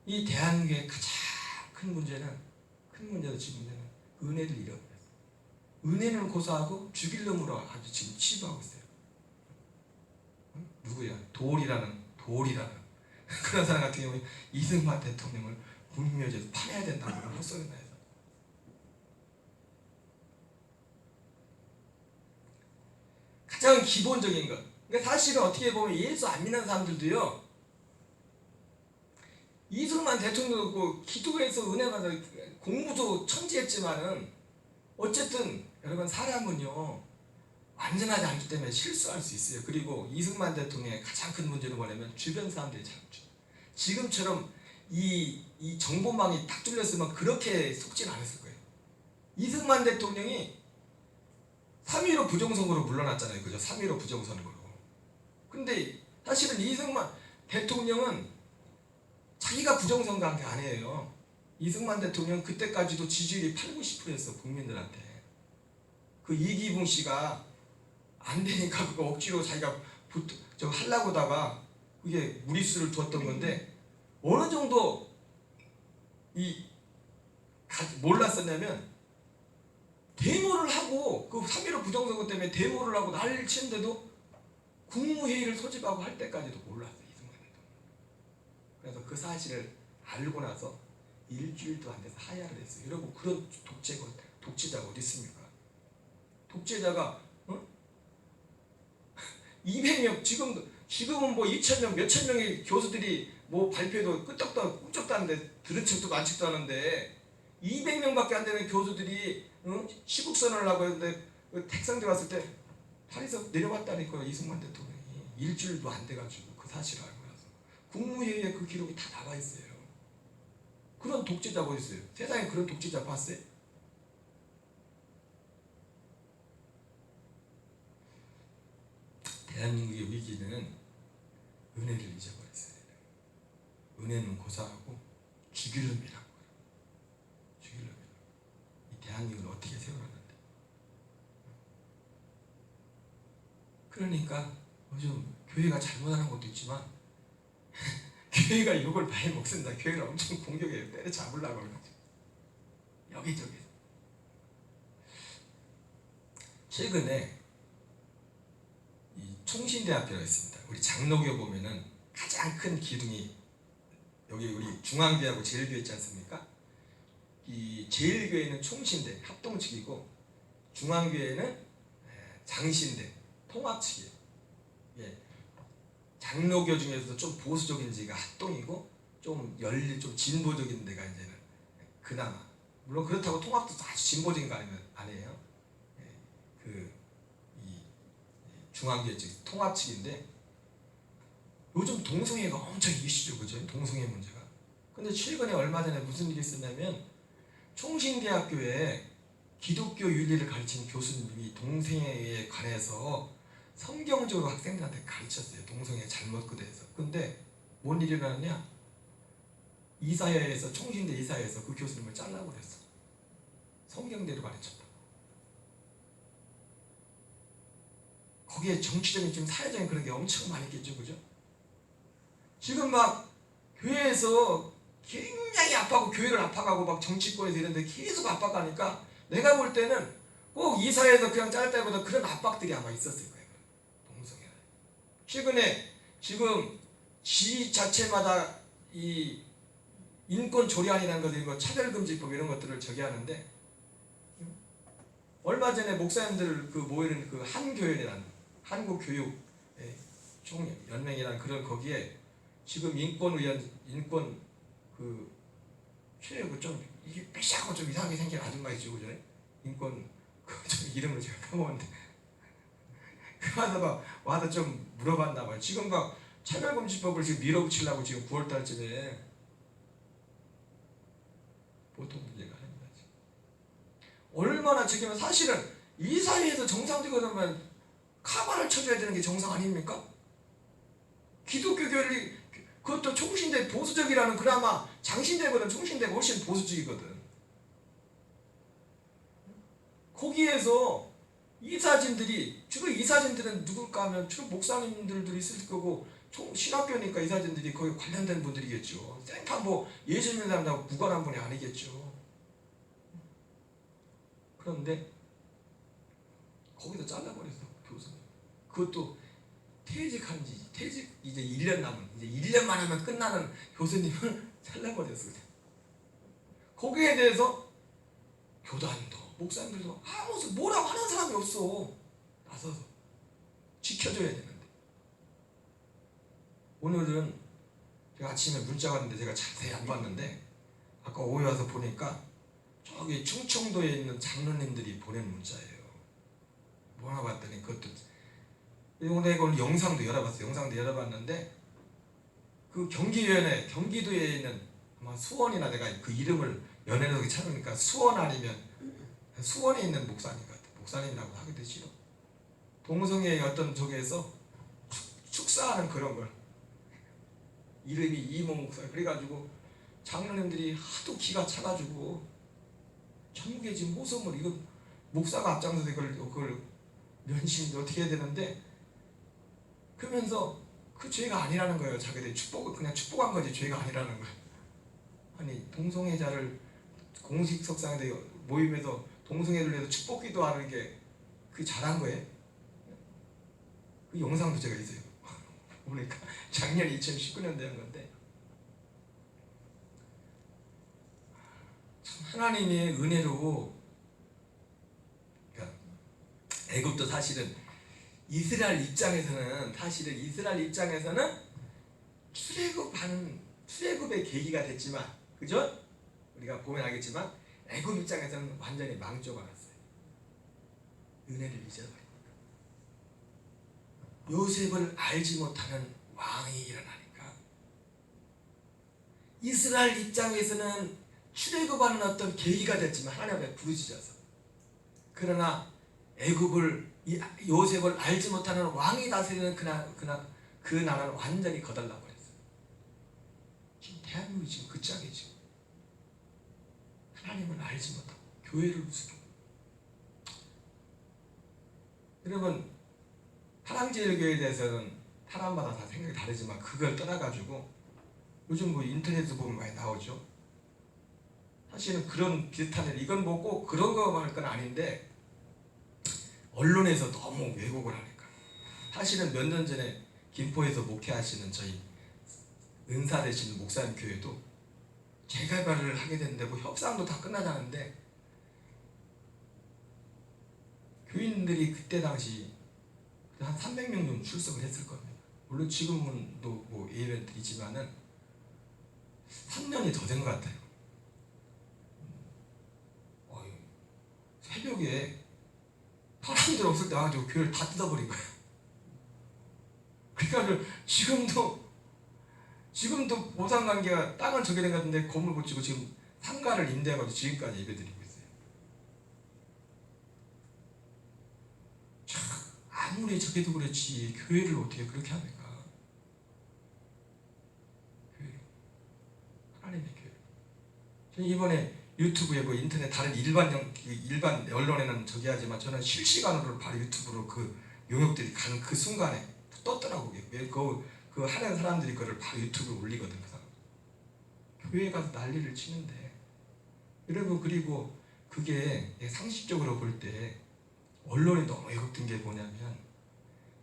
이 대한민국의 가장 큰 문제는 은혜를 잃어버렸어요. 은혜는 고사하고 죽일 놈으로 아주 지금 치부하고 있어요. 누구야? 도올이라는 그런 사람 같은 경우에 이승만 대통령을 국민묘지에서 파내야 된다고 헛소리나 해서. 가장 기본적인 것. 그러니까 사실은 어떻게 보면 예수 안 믿는 사람들도요, 이승만 대통령도 기도해서 은혜 받아 공부도 천지했지만은 어쨌든 여러분 사람은요 완전하지 않기 때문에 실수할 수 있어요. 그리고 이승만 대통령의 가장 큰 문제는 뭐냐면 주변 사람들이 잘못죠. 지금처럼 이 정보망이 딱 뚫렸으면 그렇게 속진 않았을 거예요. 이승만 대통령이 3.15 부정선거로 물러났잖아요. 그죠? 3.15 부정선거로. 근데 사실은 이승만 대통령은 자기가 부정선거한 게 아니에요. 이승만 대통령 그때까지도 지지율이 80~90%였어 국민들한테. 그 이기붕 씨가 안 되니까 그거 억지로 자기가 하려고다가 그게 무리수를 두었던 건데 어느 정도 몰랐었냐면 데모를 하고 그 3.15 부정선거 때문에 데모를 하고 난리를 치는데도 국무회의를 소집하고 할 때까지도 몰랐어요. 이승만 대통령. 그래서 그 사실을 알고 나서 일주일도 안 돼서 하야를 했어요. 여러분 그런 독재자가 어디 있습니까? 독재자가 200명 지금은 뭐 2,000명 몇천 명의 교수들이 뭐 발표도 끄떡도 꿈쩍도 하는데 들은 척도 안 척도 하는데 200명밖에 안 되는 교수들이 시국선언을 하고 했는데 택상대 왔을 때 파리에서 내려왔다니까요. 이승만 대통령이 일주일도 안 돼가지고 그 사실을 알고 나서 국무회의에 그 기록이 다 나와 있어요. 그런 독재자가 어디 있어요? 세상에 그런 독재자 봤어요? 대한민국의 위기는 은혜를 잊어버렸어요. 은혜는 고사하고 주기름이라고. 주기름이라고. 이 대한민국을 어떻게 세워놨는데. 그러니까 요즘 교회가 잘못하는 것도 있지만 교회가 욕을 많이 먹습니다. 교회를 엄청 공격해요. 때려잡으려고 그러죠. 여기저기. 최근에 이 총신대학교가 있습니다. 우리 장로교 보면은 가장 큰 기둥이 여기 우리 중앙교회하고 제일교회 있지 않습니까? 이 제일교회는 총신대 합동 측이고 중앙교회는 장신대 통합 측이에요. 예. 장로교 중에서도 좀 보수적인 데가 합동이고 좀 진보적인 데가 이제는 그나마 물론 그렇다고 통합도 아주 진보적인 거 아니에요. 예. 이 중앙교회 측 통합 측인데 요즘 동성애가 엄청 이슈죠, 그죠? 동성애 문제가. 근데 최근에 얼마 전에 무슨 일이 있었냐면 총신대학교에 기독교 윤리를 가르치는 교수님이 동성애에 관해서 성경적으로 학생들한테 가르쳤어요. 동성애 잘못 그대해서. 근데 뭔 일이 일어났냐? 이사회에서 총신대 이사회에서 그 교수님을 잘라고 그랬어. 성경대로 가르쳤다. 거기에 정치적인 지금 사회적인 그런 게 엄청 많이 있겠죠, 그죠? 지금 막 교회에서 굉장히 압박하고 교회를 압박하고 막 정치권에서 이런데 계속 압박하니까 내가 볼 때는 꼭 이사회에서 그냥 자르다기보다 그런 압박들이 아마 있었을 거예요. 동성애. 최근에 지금 지 자체마다 이 인권 조례안이라는 것들, 이거 차별금지법 이런 것들을 저기 하는데 얼마 전에 목사님들 그 모이는 그 한교연이라는 한국교육 총연맹이라는 그런 거기에 지금 인권위원 인권 그 최고 좀 이게 빼시하고 좀 이상하게 생긴 아줌마 있죠, 그죠? 인권 그 좀 이름을 제가 까먹었는데 그 와서 좀 물어봤나 봐요. 지금 막 차별금지법을 지금 밀어붙이려고 지금 9월달쯤에 보통 문제가 아닙니다. 지금. 얼마나 지금 사실은 이 사회에서 정상적으로면 카바를 쳐줘야 되는 게 정상 아닙니까? 기독교 교회를 그것도 총신대 보수적이라는 그나마 장신대보다 총신대가 훨씬 보수적이거든. 거기에서 이사진들이 주로 이사진들은 누굴까 하면 주로 목사님들도 있을 거고 신학교니까 이사진들이 거기 관련된 분들이겠죠. 생판 뭐 예수 믿는 사람하고 무관한 분이 아니겠죠. 그런데 거기서 잘라버렸어 교수님. 그것도 퇴직 이제 1년 남은 이제 1년만 하면 끝나는 교수님을 잘라버렸어요. 거기에 대해서 교단도 목사님들도 아무 뭐라고 하는 사람이 없어. 나서서 지켜줘야 되는데. 오늘은 제가 아침에 문자가 왔는데 제가 자세히 안 봤는데 아까 오후에 와서 보니까 저기 충청도에 있는 장로님들이 보낸 문자예요. 모아봤더니 그것도 이건 영상도 열어봤어요. 영상도 열어봤는데 그 경기도에 있는 아마 수원이나 내가 그 이름을 연예인으로 찾으니까 수원 아니면 수원에 있는 목사님 같아. 목사님이라고 하기도 싫어. 동성애의 어떤 쪽에서 축사하는 그런 걸 이름이 이모 목사 그래가지고 장로님들이 하도 기가 차가지고 천국의 집 모성을 이거 목사가 앞장서서 그걸 면신이 어떻게 해야 되는데 그러면서 그 죄가 아니라는 거예요. 자기들이 그냥 축복한 거지 죄가 아니라는 거예요. 아니 동성애자를 공식 석상에 모임에서 동성애를 위해서 축복 기도하는 게 그 잘한 거예요. 그 영상도 제가 있어요. 보니까 작년 2019년도에 한 건데 참 하나님의 은혜로 그러니까 애굽도 사실은 이스라엘 입장에서는 출애굽의 계기가 됐지만 그죠? 우리가 보면 알겠지만 애굽 입장에서는 완전히 망조가 났어요. 은혜를 잊어버리니까 요셉을 알지 못하는 왕이 일어나니까 이스라엘 입장에서는 출애굽하는 어떤 계기가 됐지만 하나님 앞에 부르짖어서 그러나 요셉을 알지 못하는 왕이 다스리는 그 나라를 완전히 거덜나 버렸어요. 지금 대한민국이 지금 그 짝이에요. 지금 하나님을 알지 못하고 교회를 우습게. 여러분 사랑제일교회에 대해서는 사람마다 다 생각이 다르지만 그걸 떠나가지고 요즘 뭐 인터넷에 보면 많이 나오죠. 사실은 그런 비슷한 일 이건 뭐 꼭 그런 거 할 건 아닌데 언론에서 너무 왜곡을 하니까 사실은 몇 년 전에 김포에서 목회하시는 저희 은사 되시는 목사님 교회도 재개발을 하게 됐는데 뭐 협상도 다 끝나자는데 교인들이 그때 당시 한 300명 정도 출석을 했을 겁니다. 물론 지금은 또 뭐 예배를 드리지만은 3년이 더 된 것 같아요. 새벽에 사람들 없을 때 와가지고 교회를 다 뜯어버린 거예요. 그러니까 지금도 보상관계가 땅은 저게 된 것 같은데 건물 못 지고 지금 상가를 임대해가지고 지금까지 예배드리고 있어요. 참 아무리 저게도 그렇지 교회를 어떻게 그렇게 합니까? 교회 하나님의 교회. 저는 이번에 유튜브에 뭐 인터넷 다른 일반 언론에는 저기 하지만 저는 실시간으로 바로 유튜브로 그 용역들이 가는 그 순간에 떴더라고요. 그 하는 사람들이 그걸 바로 유튜브에 올리거든요. 교회 가서 난리를 치는데 여러분 그리고 그게 상식적으로 볼 때 언론이 너무 왜곡된 게 뭐냐면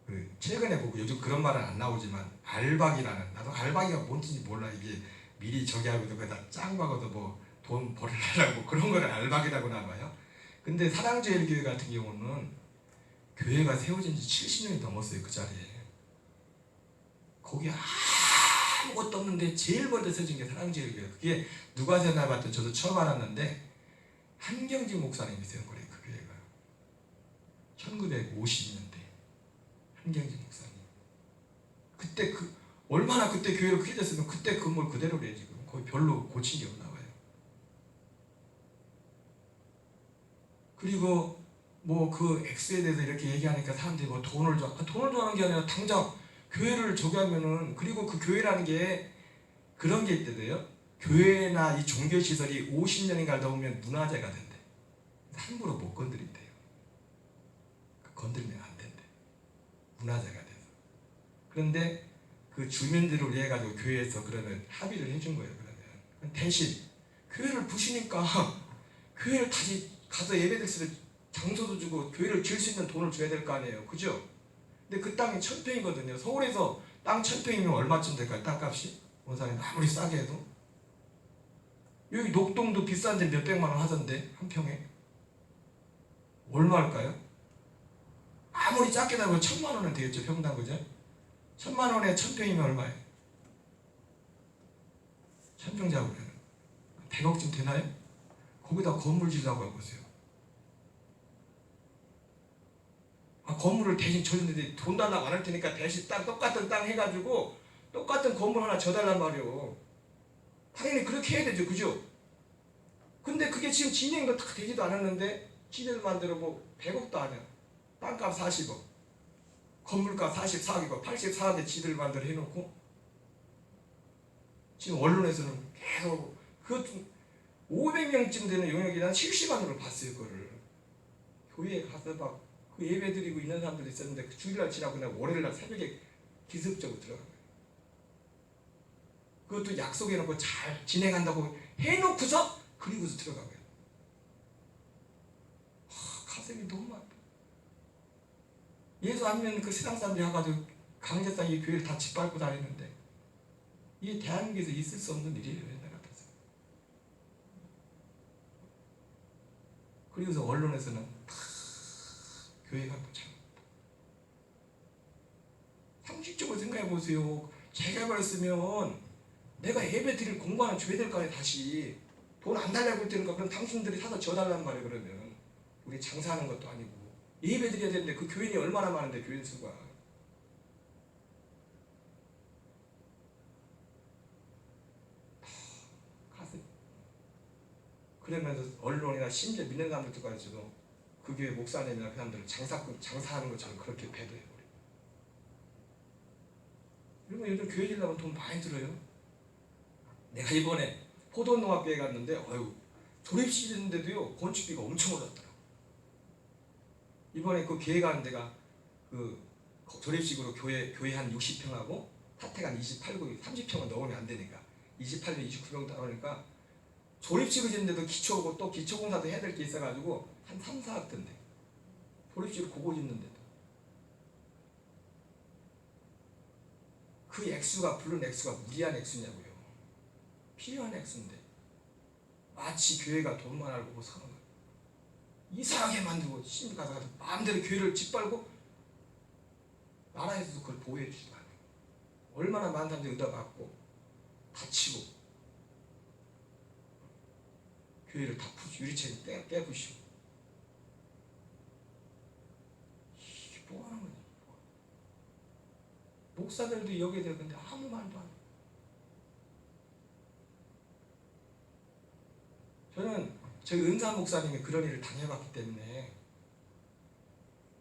그 최근에 보고 요즘 그런 말은 안 나오지만 알박이라는 나도 알박이가 뭔지 몰라 이게 미리 저기 하고도 거기다 짱 박아도 뭐 돈 벌으려고 그런 거를 알박이라고 나와요. 근데 사랑제일교회 같은 경우는 교회가 세워진 지 70년이 넘었어요. 그 자리에 거기 아무것도 없는데 제일 먼저 세워진 게 사랑제일교회. 그게 누가 세웠나 봤더니 저도 처음 알았는데 한경직 목사님이 세운 거래요. 그 교회가 1950년대 한경직 목사님. 그때 얼마나 그때 교회를 크게 됐으면 그때 건물 그대로래요. 지금 거의 별로 고친 게 없나 봐요. 그리고 뭐 그 X에 대해서 이렇게 얘기하니까 사람들이 뭐 돈을 좋아하는 게 아니라 당장 교회를 저기 하면은 그리고 그 교회라는 게 그런 게 있대요. 교회나 이 종교시설이 50년인가 넘으면 문화재가 된대. 함부로 못 건드린대요. 건드리면 안 된대. 문화재가 돼서. 그런데 그 주민들을 위해 가지고 교회에서 그러면 합의를 해준 거예요. 그러면 대신 교회를 부시니까 교회를 다시 가서 예배드릴 수 있는 장소도 주고 교회를 지을 수 있는 돈을 줘야 될 거 아니에요. 그죠? 근데 그 땅이 1000평이거든요. 서울에서 땅 1000평이면 얼마쯤 될까요? 땅값이? 원산이 아무리 싸게 해도 여기 녹동도 비싼데 몇백만 원 하던데 한 평에 얼마일까요? 아무리 작게 나면 1000만 원은 되겠죠. 평당 그죠? 1000만 원에 1000평이면 얼마예요? 1000평 잡으면 100억쯤 되나요? 거기다 건물 지으라고 해보세요. 건물을 대신 줬는데 돈 달라고 안 할 테니까 대신 똑같은 땅 해가지고 똑같은 건물 하나 줘달란 말이요. 당연히 그렇게 해야 되죠, 그죠? 근데 그게 지금 진행도 다 되지도 않았는데 지들 만들어 뭐 100억도 아니야. 땅값 40억, 건물값 44억이고 84억에 지들 만들어 해놓고 지금 언론에서는 계속 그것도 500명쯤 되는 용역이 난 실시간으로 봤어요. 그거를 교회에 가서 막 그 예배 드리고 있는 사람들이 있었는데 그 주일날 지나고 그냥 월요일날 새벽에 기습적으로 들어간 거예요. 그것도 약속해놓고 잘 진행한다고 해놓고서 그리고서 들어간 거예요. 가슴이 너무 아파. 예수 안 믿는 그 세상 사람들이 와가지고 강제상 이 교회를 다 짓밟고 다니는데 이게 대한민국에서 있을 수 없는 일이에요. 옛날 같아서. 그리고서 언론에서는 교회가 뭐 참 상식적으로 생각해 보세요. 재개발했으면 내가 예배 드릴 공간을 줘야 될 거 아니야. 다시 돈 안 달라고 할 테니까 그럼 당신들이 사서 줘달란 말이에요. 그러면 우리 장사하는 것도 아니고 예배 드려야 되는데 그 교인이 얼마나 많은데 교인 수가. 가슴. 그러면서 언론이나 심지어 믿는 사람들까지도 그 교회 목사님이나 그 사람들을 장사하는 것처럼 그렇게 배도해버려요. 그리고 요즘 교회 지려면 돈 많이 들어요. 내가 이번에 포도농학교에 갔는데 졸업식인데도요 건축비가 엄청 올랐더라. 이번에 그 계획하는 데가 그 졸업식으로 교회 한 60평하고 타택 한 28구 30평은 넣으면 안 되니까 28명 29평 따라오니까 졸업식을 짓는데도 기초고 또 기초공사도 해야 될 게 있어가지고 한 3, 4억 든대. 졸업식을 그거 짓는데도 그 액수가 부른 액수가 무리한 액수냐고요. 필요한 액수인데 마치 교회가 돈만 알고 사는 거예요. 이상하게 만들고 신부 가서 마음대로 교회를 짓밟고 나라에서도 그걸 보호해 주지도 않아요. 얼마나 많은 사람들이 의도받고 다치고 교회를 다 유리창 깨부시고 이게 뭐 하는 거냐. 목사들도 여기에 대해 근데 아무 말도 안 해요. 저는 저희 은사 목사님이 그런 일을 당해봤기 때문에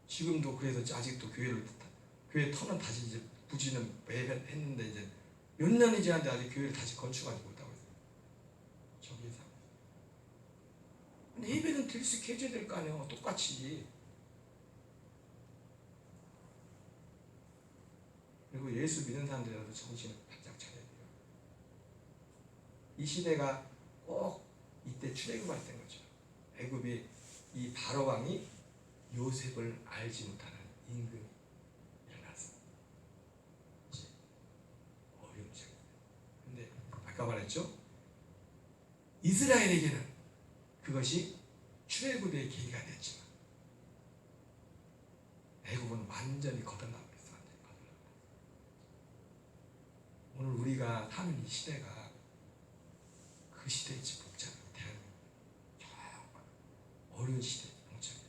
지금도 그래서 아직도 교회 터는 다시 이제 부지는 매번 했는데 이제 몇 년이 지났는데 아직 교회를 다시 건축하지 못하고 있어요. 저기에서. 근데 예배는 드릴 수 있게 해줘야 될 거 아니에요. 똑같이. 그리고 예수 믿는 사람들이라도 정신을 바짝 차려야 돼요. 이 시대가 꼭 이때 출애굽할 때인 거죠. 애굽이 이 바로 왕이 요셉을 알지 못하는 임금이 일어나서 이제 어렵죠. 근데 아까 말했죠. 이스라엘에게는 그것이 출애굽의 계기가 됐지만 애굽은 완전히 거듭나고 있어. 완전히 거듭나고 있어. 오늘 우리가 사는 이 시대가 그 시대의 복잡한 대한민국 정말 어려운 시대의 복잡해요.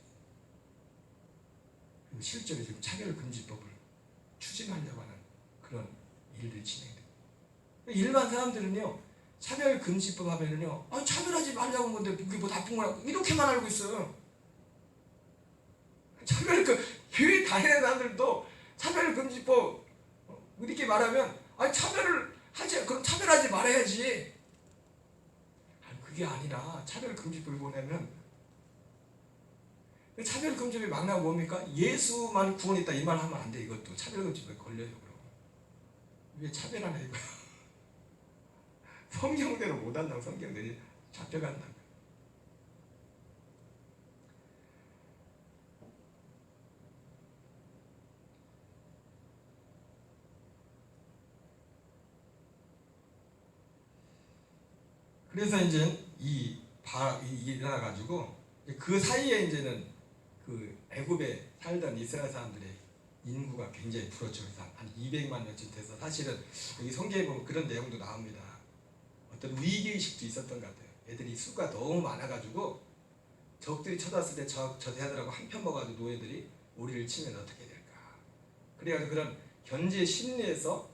그리고 실제로 지금 차별금지법을 추진하려고 하는 그런 일들이 진행돼요. 일반 사람들은요 차별금지법 하면은요 차별하지 말라고 한 건데 그게 뭐 나쁜 거라고 이렇게만 알고 있어요. 교회 다니는 사람들도 차별금지법 이렇게 말하면 그럼 차별하지 말아야지. 그게 아니라 차별금지법을 보내면 차별금지법이 막 나오면 뭡니까? 예수만 구원했다 이 말 하면 안 돼. 이것도 차별금지법에 걸려요. 그럼 왜 차별하냐 이거야. 성경대로 못한다고 성경대로 잡혀간다고. 그래서 이제 일어나가지고 그 사이에 이제는 그 애굽에 살던 이스라엘 사람들의 인구가 굉장히 불었죠. 그래서 한 200만 명쯤 돼서 사실은 여기 성경에 보면 그런 내용도 나옵니다. 어떤 위기의식도 있었던 것 같아요. 애들이 수가 너무 많아가지고 적들이 쳐들어왔을 때 저 대하더라고 한편 먹어가지고 노예들이 우리를 치면 어떻게 될까? 그래가지고 그런 견제 심리에서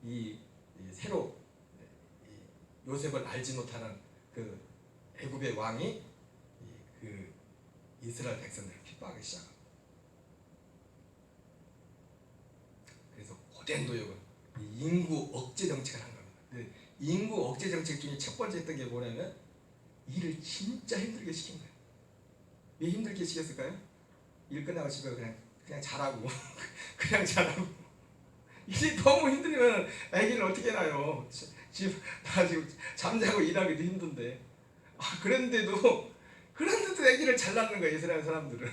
이 새로 이 요셉을 알지 못하는 그 애굽의 왕이 그 이스라엘 백성들을 핍박하기 시작합니다. 그래서 고된 노역은 인구 억제 정책을 한 겁니다. 인구 억제 정책 중에 첫 번째 했던 게 뭐냐면 일을 진짜 힘들게 시킨 거예요. 왜 힘들게 시켰을까요? 일 끝나고 집에 그냥 자라고 그냥 자라고. 일이 너무 힘들면 아기를 어떻게 낳아요? 나 지금 잠자고 일하기도 힘든데. 그런데도 아기를 잘 낳는 거예요, 이스라엘 사람들은.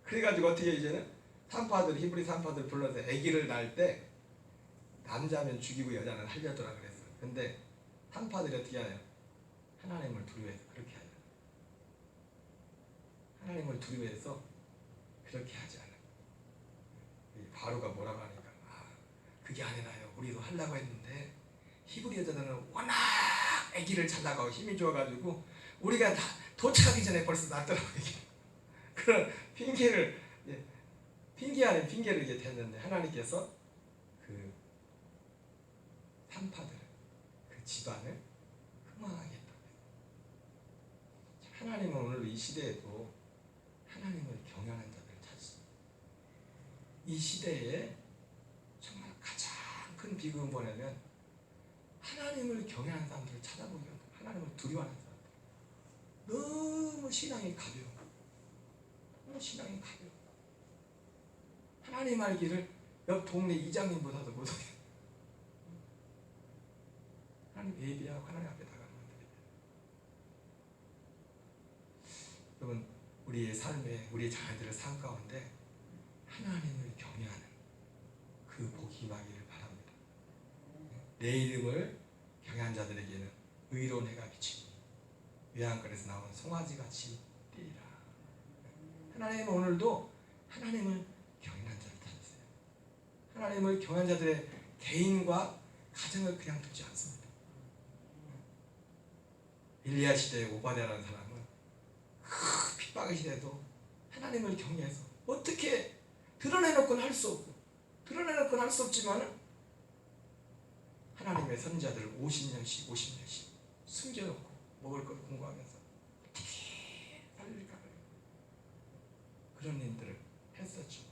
그래가지고 어떻게 이제는 산파들, 히브리 산파들 불러서 아기를 낳을 때 남자면 죽이고 여자는 살려두라 그랬어요. 근데 산파들이 어떻게 해요? 하나님을 두려워해서 그렇게 하죠. 하나님을 두려워해서 그렇게 하지 않아요. 바로가 뭐라고 하니까 그게 아니라요. 우리도 하려고 했는데 히브리 여자들은 워낙 아기를 잘 낳고 힘이 좋아가지고 우리가 다 도착하기 전에 벌써 낳더라고요. 그런 핑계 아닌 핑계를 이게 댔는데 하나님께서 그 산파들 그 집안을 흥왕하게 했다고 해요. 하나님은 오늘 이 시대에도 하나님을 경외하는 자들을 찾습니다. 이 시대에 정말 가장 큰 비극은 뭐냐면 하나님을 경외하는 사람들을 찾아보기 어려워요. 하나님을 두려워하는 사람들. 너무 신앙이 가벼워. 너무 신앙이 가벼워. 하나님 알기를 옆 동네 이장님보다도 못하게. 하나님 예비하고 하나님 앞에 나가는 것들이. 여러분 우리의 삶에 우리의 자녀들의 삶 가운데 하나님을 경외하는 그 복이 임하기를 바랍니다. 내 이름을 경외한 자들에게는 의로운 해가 비치니 외양간에서 나온 송아지같이 뛰리라. 하나님은 오늘도 하나님을 경외한 자를 찾으세요. 하나님을 경외한 자들의 개인과 가정을 그냥 두지 않습니다. 엘리야 시대의 오바댜라는 사람은 그 핍박의 시대에도 하나님을 경외해서 어떻게 드러내놓고는 할 수 없고 드러내놓고는 할 수 없지만 하나님의 선지자들을 50년씩 숨겨놓고 먹을 걸 공부하면서 어떻게 살릴까 그런 일들을 했었죠.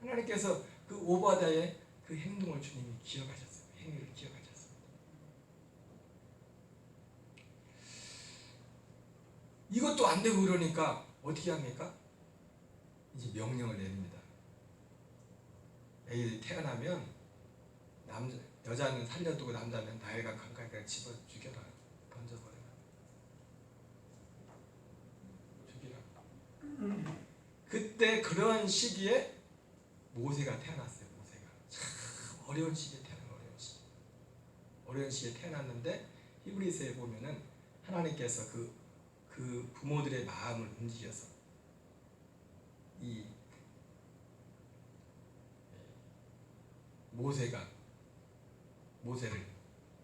하나님께서 그 오바댜의 그 행동을 주님이 기억하셨어요. 행위를 기억하셨습니다. 이것도 안 되고 그러니까 어떻게 합니까? 이제 명령을 내립니다. 애들이 태어나면 여자는 살려두고 남자는 나일강 강가에 집어 죽여라. 던져버려라. 죽이라. 그때 그런 시기에 모세가 태어났어요. 모세가 참 어려운 시기에 어려운 시기에 태어났는데 히브리서에 보면은 하나님께서 그 부모들의 마음을 움직여서 이 모세를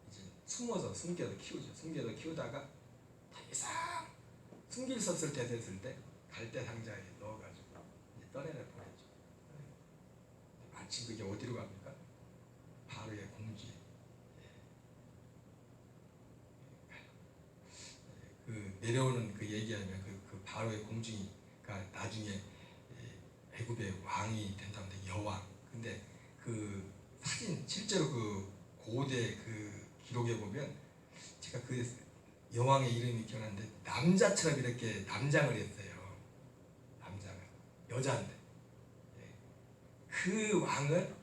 이제 숨겨서 키우죠. 숨겨서 키우다가 더 이상 숨길 수 없을 때 됐을 때 갈대 상자에 넣어가지고 이제 떠내려 보내죠. 마침 그게 어디로 갑니까? 바로의 공주에 그 내려오는 그 얘기하면 그 바로의 공주가 나중에 애굽의 왕이 된다는데 여왕. 근데 그 사진 실제로 그 고대 그 기록에 보면 제가 그 여왕의 이름이 기억나는데 남자처럼 이렇게 남장을 했어요. 남장을 여자인데 그 왕을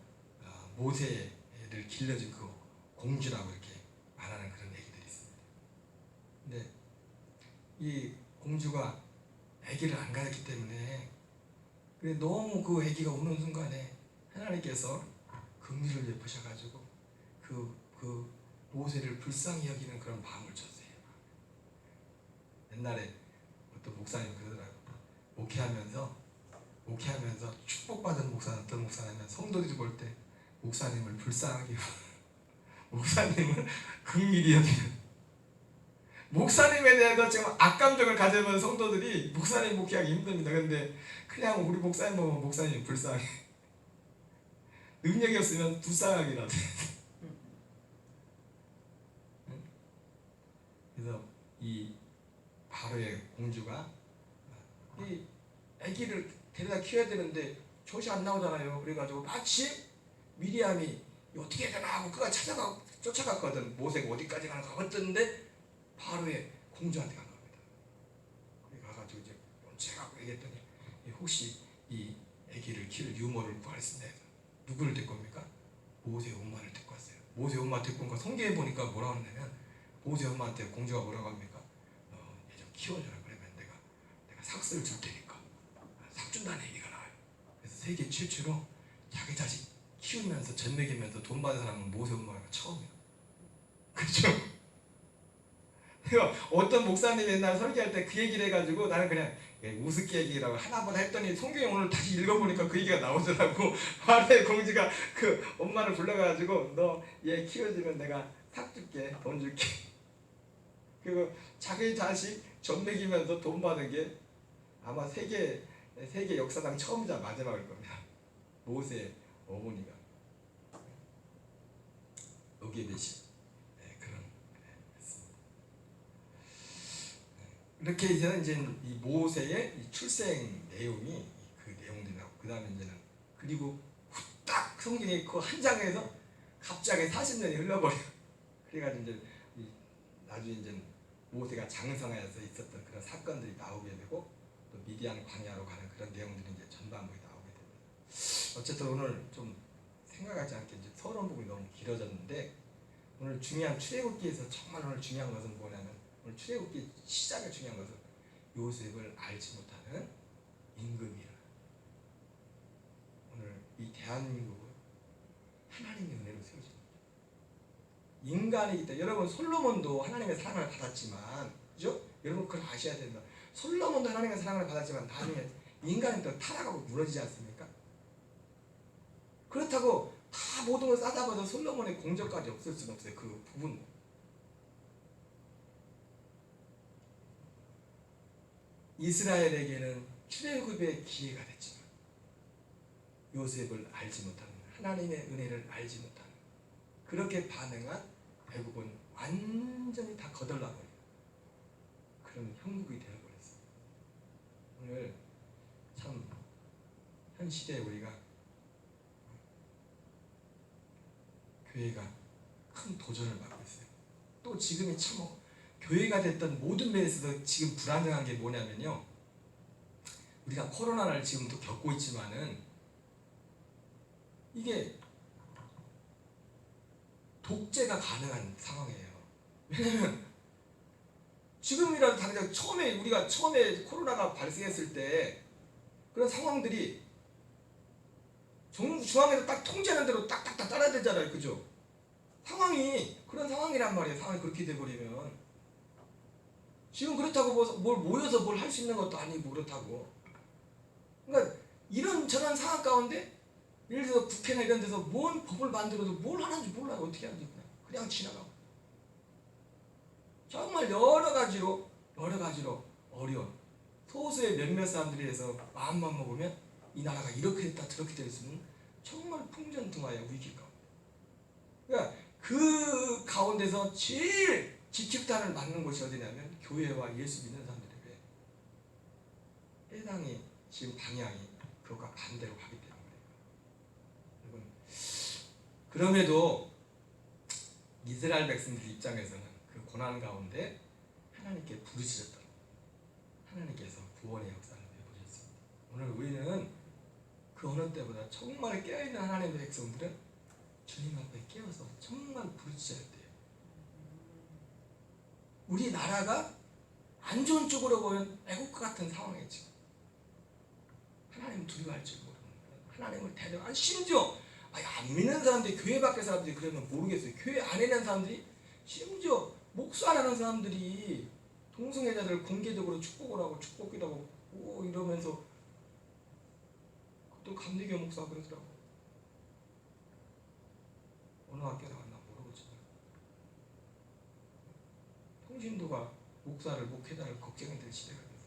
모세를 길러준 그 공주라고 이렇게 말하는 그런 얘기들이 있습니다. 근데 이 공주가 아기를 안 가졌기 때문에 너무 그 아기가 우는 순간에 하나님께서 긍휼을 베푸셔가지고 그 모세를 불쌍히 여기는 그런 마음을 줬어요. 옛날에 어떤 목사님 그러더라고요. 목회하면서 축복받은 목사는 어떤 목사냐면 성도들이 볼 때 목사님을 불쌍하게 목사님을 긍휼히 여기는 목사님에 대해서 지금 악감정을 가지는 성도들이 목사님 목회하기 힘듭니다. 근데 그냥 우리 목사님 보면 목사님 불쌍해. 능력이 없으면 불쌍하기라도. 그래서 이 바로의 공주가 이 아기를 데려다 키워야 되는데 젖이 안 나오잖아요. 그래가지고 마침 미리암이 어떻게 해야 되나 하고 그가 쫓아갔거든. 모세가 어디까지 가는가 봤던데 바로의 공주한테 간 겁니다. 그래 가가지고 이제 제가 얘기했더니 혹시 이 아기를 키울 유모를 구하겠습니다. 누구를 데리고 옵니까? 모세 엄마를 데리고 왔어요. 모세 엄마 데리고 온 거 성경에 보니까 뭐라고 하냐면 모세 엄마한테 공주가 뭐라고 합니까? 얘 좀 키워줘라. 그러면 내가 삭스를 줄 테니까. 삭 준다는 얘기가 나와요. 그래서 세계 최초로 자기 자식 키우면서 젖 먹이면서 돈 받은 사람은 모세 엄마가 처음이에요. 그렇죠? 어떤 목사님이 옛날 설교할 때 그 얘기를 해가지고 나는 그냥 우습게 얘기라고 하나보다 했더니 성경에 오늘 다시 읽어보니까 그 얘기가 나오더라고. 바로의 공주가 그 엄마를 불러가지고 너 얘 키워주면 내가 삭 줄게, 돈 줄게. 그리고 자기 자식 젖 먹이면서 돈 받은 게 아마 세계 역사상 처음이자 마지막일 겁니다. 모세의 어머니가 여기에 대신 그런 했습니다. 이렇게 이제 이 모세의 이 출생 내용이 그 내용들이 나오고 그 다음에 이제는 그리고 후딱 성경이 그 한 장에서 갑자기 40년이 흘러버려요. 그래가지고 이제 나중에 이제 모세가 장성하여서 있었던 그런 사건들이 나오게 되고 또 미디안 광야로 가는 그런 내용들이 이제 전반부에 나오게 됩니다. 어쨌든 오늘 좀 생각하지 않게 이제 서론 부분이 너무 길어졌는데 오늘 중요한 출애굽기에서 정말 오늘 중요한 것은 뭐냐면 오늘 출애굽기 시작에 중요한 것은 요셉을 알지 못하는 임금이라. 오늘 이 대한민국은 하나님의 은혜로 세워집니다. 인간이기 때문에 여러분 솔로몬도 하나님의 사랑을 받았지만 그죠? 여러분 그걸 아셔야 된다. 솔로몬도 하나님의 사랑을 받았지만 나중에 인간은 또 타락하고 무너지지 않습니까? 그렇다고 다 모든 걸 싸잡아서 솔로몬의 공적까지 없을 수는 없어요. 그 부분. 이스라엘에게는 출애굽의 기회가 됐지만 요셉을 알지 못하는 하나님의 은혜를 알지 못하는 그렇게 반응한 애국은 완전히 다 거덜나버려요. 그런 형국이 되어버렸어요. 오늘 참 현 시대에 우리가 교회가 큰 도전을 받고 있어요. 또 지금이 참 교회가 됐던 모든 면에서 지금 불안정한 게 뭐냐면요. 우리가 코로나를 지금도 겪고 있지만은 이게 독재가 가능한 상황이에요. 왜냐면 지금이라도 당장 우리가 처음에 코로나가 발생했을 때 그런 상황들이 중앙에서 딱 통제하는 대로 딱딱딱 따라야 되잖아요. 그죠? 상황이 그런 상황이란 말이에요. 상황이 그렇게 돼버리면 지금 그렇다고 뭘 모여서 뭘 할 수 있는 것도 아니고 그렇다고. 그러니까 이런 저런 상황 가운데 예를 들어서 국회나 이런 데서 뭔 법을 만들어도 뭘 하는지 몰라요. 어떻게 하는지 그냥 지나가고. 정말 여러 가지로 어려운 소수의 몇몇 사람들이 해서 마음만 먹으면 이 나라가 이렇게 됐다 저렇게 될 수는 정말 풍전등화의 위기가. 그러니까 그 가운데서 제일 지식단을 맞는 곳이 어디냐면 교회와 예수 믿는 사람들에게 해당이 지금 방향이 그것과 반대로 가기 때문에. 여러분 그럼에도 이스라엘 백성들 입장에서는 그 고난 가운데 하나님께 부르짖었던 하나님께서 구원의 역사를 베푸셨습니다. 오늘 우리는 그 어느 때보다 정말 깨어있는 하나님의 백성들은 주님 앞에 깨어서 정말 부르짖어야 돼요. 우리나라가 안 좋은 쪽으로 보면 애국과 같은 상황이에요. 지금 하나님을 두려워할 줄 모르는 하나님을 대적한 심지어 안 믿는 사람들이 교회 밖의 사람들이 그러면 모르겠어요. 교회 안에 있는 사람들이 심지어 목수 안 하는 사람들이 동성애자들 공개적으로 축복을 하고 축복기도 하고 이러면서 또 감리교 목사가 그러더라고. 어느 학교 나왔나 모르겠지만 통신도가 목사를 목회자를 걱정이 될 시대가 됐습니다.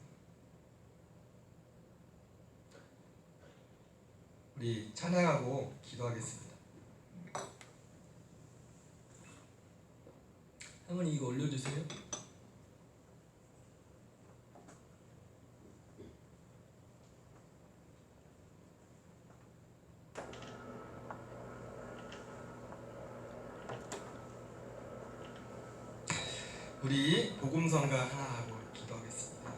우리 찬양하고 기도하겠습니다. 할머니 이거 올려주세요. 우리 복음성가 하나 하고 기도하겠습니다.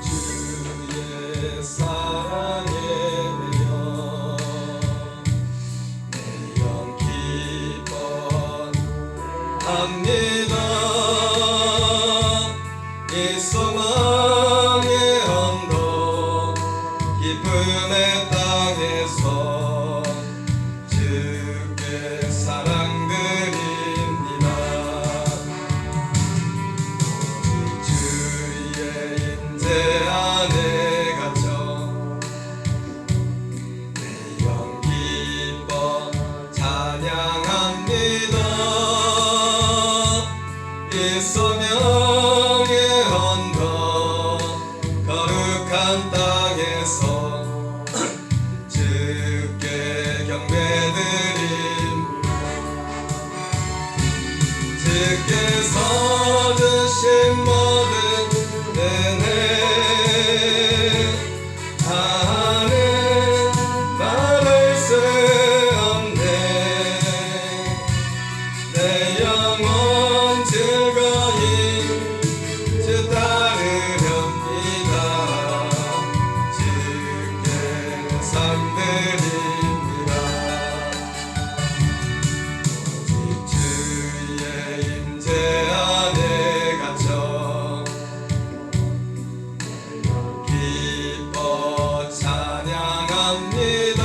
주의 사랑에 매여 내 영 기뻐합니다. 이 소망의 언덕 기쁨의 땅에서 주께 사랑드립니다. 주의 임재 안에 갇혀 내 영 기뻐 찬양합니다. 이 소명의 언덕 거룩한 땅에서 주께 경배드립니다. 주께서 주신 모든 은혜 하는 말할 수 없네. 내 영혼 즐거이 주 따르렵니다. 주께 상드립니다. 오직 주의 임재 안에 갇혀 기뻐 찬양합니다.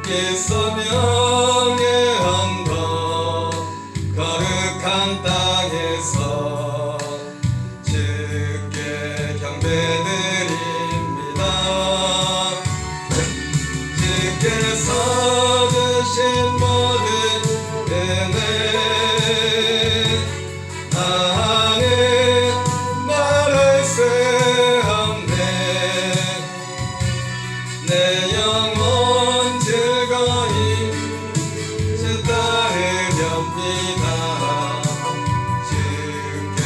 이 소명의 언덕 거룩한 땅에서 주께 경배드립니다. 주께서 주신 모든 은혜 하는 말할 수 없네. 내 영혼 즐거이 주 따르렵니다. 주께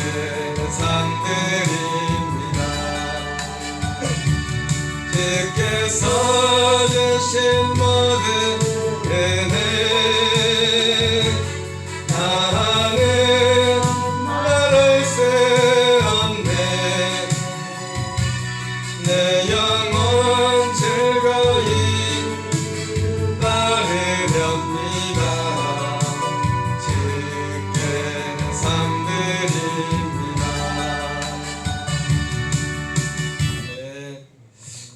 상드립니다. 주께서 주신 모든 은혜 하는 말할 수 없네. 내 영혼 즐거이 따르렵니다. 주께 상드립니다. 네,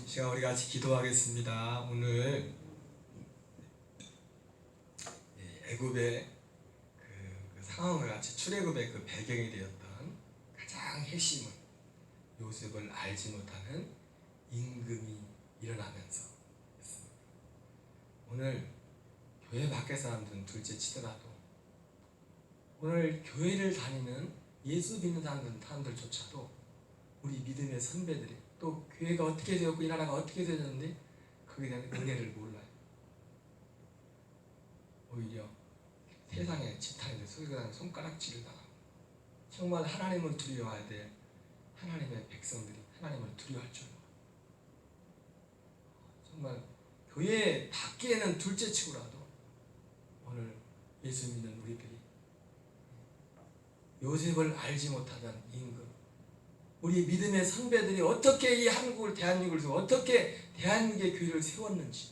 이 시간 우리 같이 기도하겠습니다. 오늘 애굽의 그 상황을 같이 출애굽의 그 배경이 되었던 가장 핵심은 요셉을 알지 못하는 임금이 일어나면서 했습니다. 오늘 교회 밖의 사람들은 둘째 치더라도 오늘 교회를 다니는 예수 믿는 사람들조차도 우리 믿음의 선배들이 또 교회가 어떻게 되었고 이 나라가 어떻게 되었는데 거기에 대한 은혜를 몰라요. 오히려 세상의 지탄에 손가락질을 당하고 정말 하나님을 두려워해야 될 하나님의 백성들이 하나님을 두려워할 줄 몰라요. 정말 교회 밖에는 둘째치고라도 오늘 예수 믿는 우리들이 요셉을 알지 못하던 임금, 우리 믿음의 선배들이 어떻게 이 한국을 대한민국을 세워 어떻게 대한민국의 교회를 세웠는지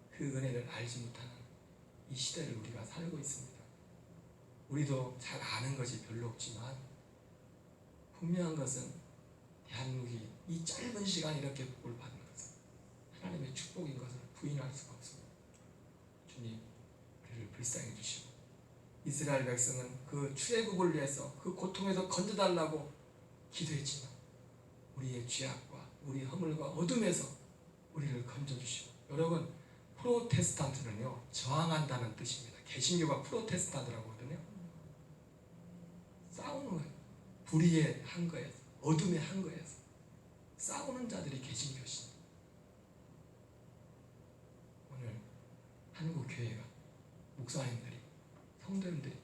그 은혜를 알지 못하는 이 시대를 우리가 살고 있습니다. 우리도 잘 아는 것이 별로 없지만 분명한 것은 대한민국이 이 짧은 시간에 이렇게 복을 받는 것은 하나님의 축복인 것을 부인할 수가 없습니다. 주님, 우리를 불쌍히 주시고 이스라엘 백성은 그 출애굽을 위해서 그 고통에서 건져달라고 기도했지만 우리의 죄악과 우리 허물과 어둠에서 우리를 건져주시고 여러분 프로테스탄트는요 저항한다는 뜻입니다. 개신교가 프로테스탄트라고 하거든요. 싸우는 거예요. 불의의 한거에서, 어둠의 한거에서 싸우는 자들이 개신교십니다. 오늘 한국 교회가 목사님들이, 성도님들이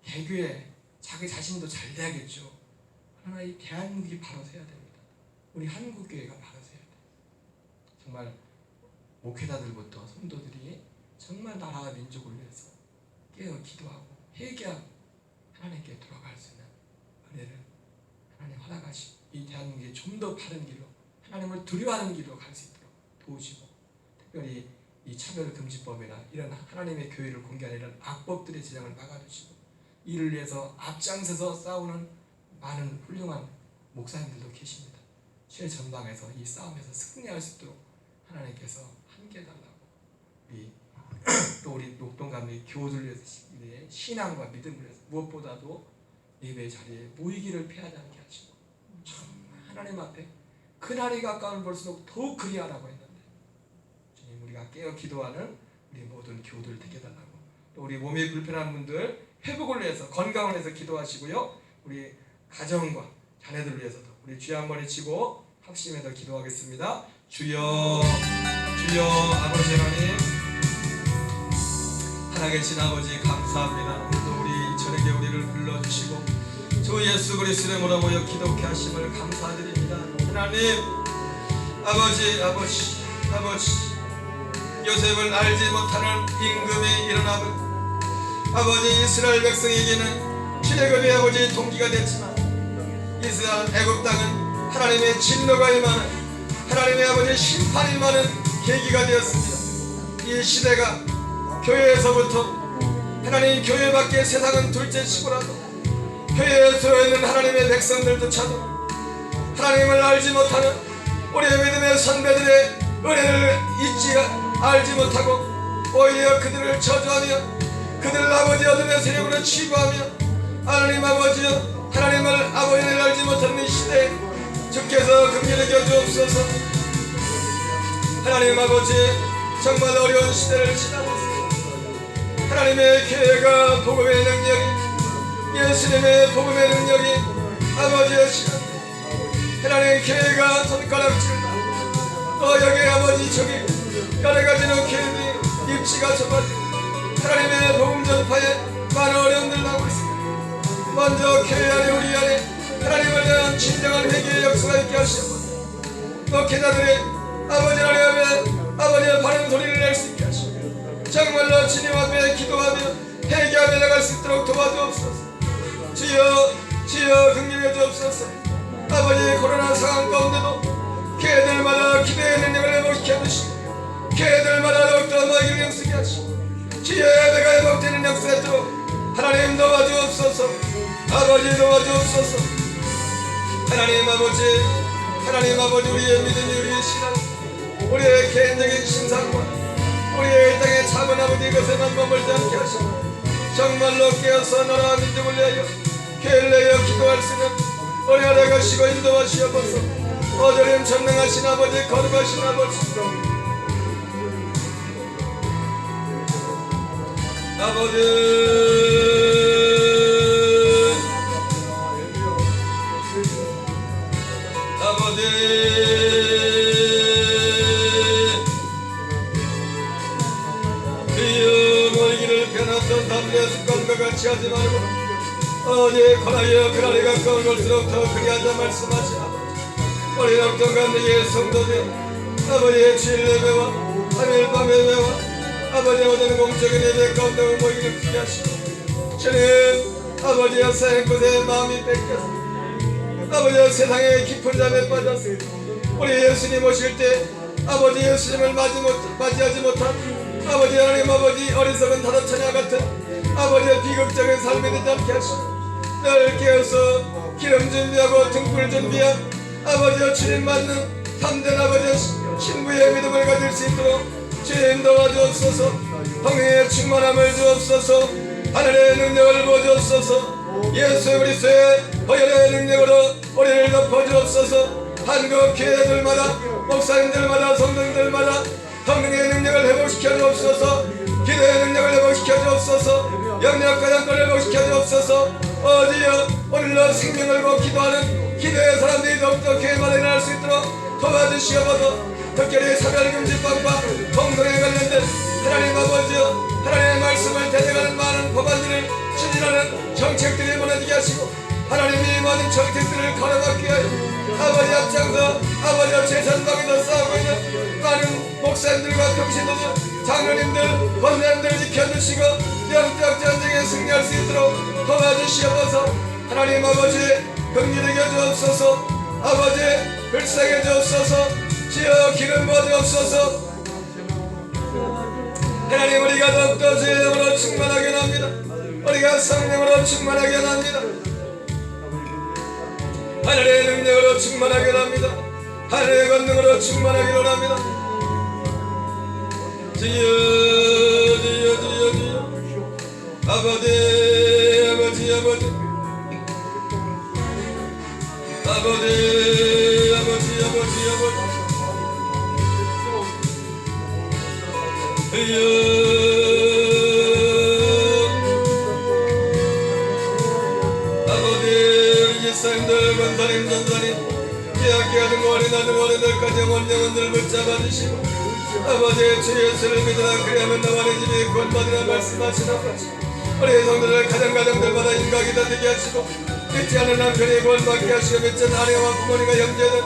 개교에 자기 자신도 잘 돼야겠죠. 그러나 이 대한민국이 바로 서야 됩니다. 우리 한국 교회가 바로 서야 돼요. 정말 목회자들부터 성도들이 정말 나라와 민족을 위해서 깨어 기도하고 회개하고 하나님께 돌아갈 수 있는 은혜를 하나님 허락하시고 이 대한민국이 좀 더 바른 길로 하나님을 두려워하는 길로 갈 수 있도록 도우시고, 특별히 이 차별금지법이나 이런 하나님의 교회를 공개하는 이런 악법들의 제정을 막아주시고, 이를 위해서 앞장서서 싸우는 많은 훌륭한 목사님들도 계십니다. 최전방에서 이 싸움에서 승리할 수 있도록 하나님께서 함께 해달라고, 또 우리 녹동감리 교우들 위해서 신앙과 믿음을 위해서 무엇보다도 예배 자리에 모이기를 피하지 않게 하시고, 정말 하나님 앞에 그날이 가까운 볼수록 더욱 그리하라고 했는데, 주님 우리가 깨어 기도하는 우리 모든 교우들 되게 해달라고, 또 우리 몸이 불편한 분들 회복을 위해서, 건강을 위해서 기도하시고요, 우리 가정과 자녀들 위해서도 우리 주여 한 머리 치고 합심해서 기도하겠습니다. 주여, 주여. 아버지 하나님, 살아계신 아버지 감사합니다. 오늘도 우리 저녁에 우리를 불러주시고 주 예수 그리스도의 이름으로 모여 기도케 하심을 감사드립니다. 하나님, 아버지 요셉을 알지 못하는 임금이 일어나고, 아버지 이스라엘 백성에게는 출애굽의 아버지 동기가 됐지만, 이스라엘 애굽 땅은 하나님의 진노가 임하는, 하나님의 아버지 심판이 임하는 계기가 되었습니다. 이 시대가 교회에서부터, 하나님 교회 밖에 세상은 둘째치고라도 교회에 들어있는 하나님의 백성들조차도 하나님을 알지 못하는 우리의 믿음의 선배들의 은혜를 알지 못하고 오히려 그들을 저주하며 그들을 아버지 어둠의 세력으로 치부하며, 하나님 아버지여, 하나님을 아버지를 알지 못하는 이 시대에 주께서 긍휼히 여겨주옵소서. 하나님 아버지, 정말 어려운 시대를 지나고 있습니다. 하나님의 교회가 복음의 능력이, 예수님의 복음의 능력이 아버지의 시간, 하나님 교회가 손가락질나 또 여기 아버지 저기 여러가지로 교회들이 입지가 좁아지고 하나님의 복음 전파에 많은 어려움들 나고 있습니다. 먼저 교회 안에 우리 안에 하나님을 대한 진정한 회개의 역사가 있게 하시고, 목회자들의 아버지 하나님 앞에 아버지의 바른 소리를 낼 수 있게 하시고, 정말로 주님 앞에 기도하며 회개하며 나갈 수 있도록 도와주옵소서. 주여, 주여 긍휼히 주옵소서. 아버지 코로나 상황 가운데도 교회들마다 기도의 능력을 회복시켜 주시고, 교회들마다 더욱더 너희를 영쓰게 하시고, 주여 예배가 회복되는 역사도록 하나님 도와주옵소서. 아버지 도와주옵소서. 하나님 아버지 우리의 믿음이, 우리의 신앙, 우리의 개인적인 신상과 우리의 이 땅의 참은 아버지 이것에만 머물지 않게 하시고, 정말로 깨어서 나라와 민족을 위하여 교회를 위하여 기도할 수 있는 은혜를 가시고 인도하시옵소서. 어저림 전능하신 아버지, 거룩하신 아버지, 주여 너희를 변했던 담대의 습관과 같이 하지 말고 어제 권하여 그날이 가까운 걸수록 더 그리하자 말씀하시 아버지, 우리 녹동감리의 성도들 아버지의 주일 예배와 3일 밤 예배와 아버지 모든 공적인 예배 가운데 모이기를 크게 하시고, 주님 아버지의 사행꾼의 마음이 뺏겨서 아버지의 세상의 깊은 잠에 빠져서 우리 예수님 오실 때 아버지 예수님을 맞이하지 못한 아버지 하나님 아버지 어리석은 타도처녀 같은 아버지의 비극적인 삶이 되지 않게 하시고, 늘 깨어서 기름 준비하고 등불 준비한 아버지의 주님 맞는 참된 아버지의 신부의 믿음을 가질 수 있도록 주님 도와주옵소서. 성령의 충만함을 주옵소서. 하늘의 능력을 부어주옵소서. 예수 그리스도의 보혈의 능력으로 우리를 덮어주옵소서. 한국 교회들마다 목사님들마다 성도들마다 성령의 능력을 회복시켜 주옵소서. 기도의 능력을 회복시켜 주옵소서. 영역과 영권을 회복시켜 주옵소서. 어디여 오늘날 생명을 걸고 기도하는 기도의 사람들이 더욱더 교회마다 일어날 수 있도록 도와주시옵소서. 특별히 사별금지법과 공동에 관련된 하나님 아버지여 하나님의 말씀을 대적하는 많은 법안들을 추진하는 정책들이 무너지게 하시고 하나님이 모든 정책들을 가로막기 위하여 아버지 앞장서 아버지와 재산방에서 싸우고 있는 많은 목사님들과 평신도들 장로님들 권사님들을 지켜주시고 영적 전쟁에 승리할 수 있도록 도와주시옵소서. 하나님 아버지 긍휼히 주옵소서. 아버지 불쌍히 주옵소서. 주여 기름 부어주옵소서. 하나님 우리가 더욱더 주의 영으로 충만하게 합니다. 우리가 성령으로 충만하게 합니다. 하늘의 능력으로 충만하게 합니다. 하늘의 권능으로 충만하게 합니다. 주여 주여 주여 주여 아버지 아버지 아버지 아버지 아버지 아버지 아버지 아버지 우리 집사님들 권사님 전사님 기약해하는 어린아들까지 영혼들을 붙잡아 주시고 아버지 주 예수를 믿으라 그리하면 나와 내 집이 구원받으라 말씀하시나 우리 성도들 가정들마다 인각이다 되게 하시고 믿지 않는 남편이 구원받게 하시고 믿지 않는 아내와 부모님과 형제들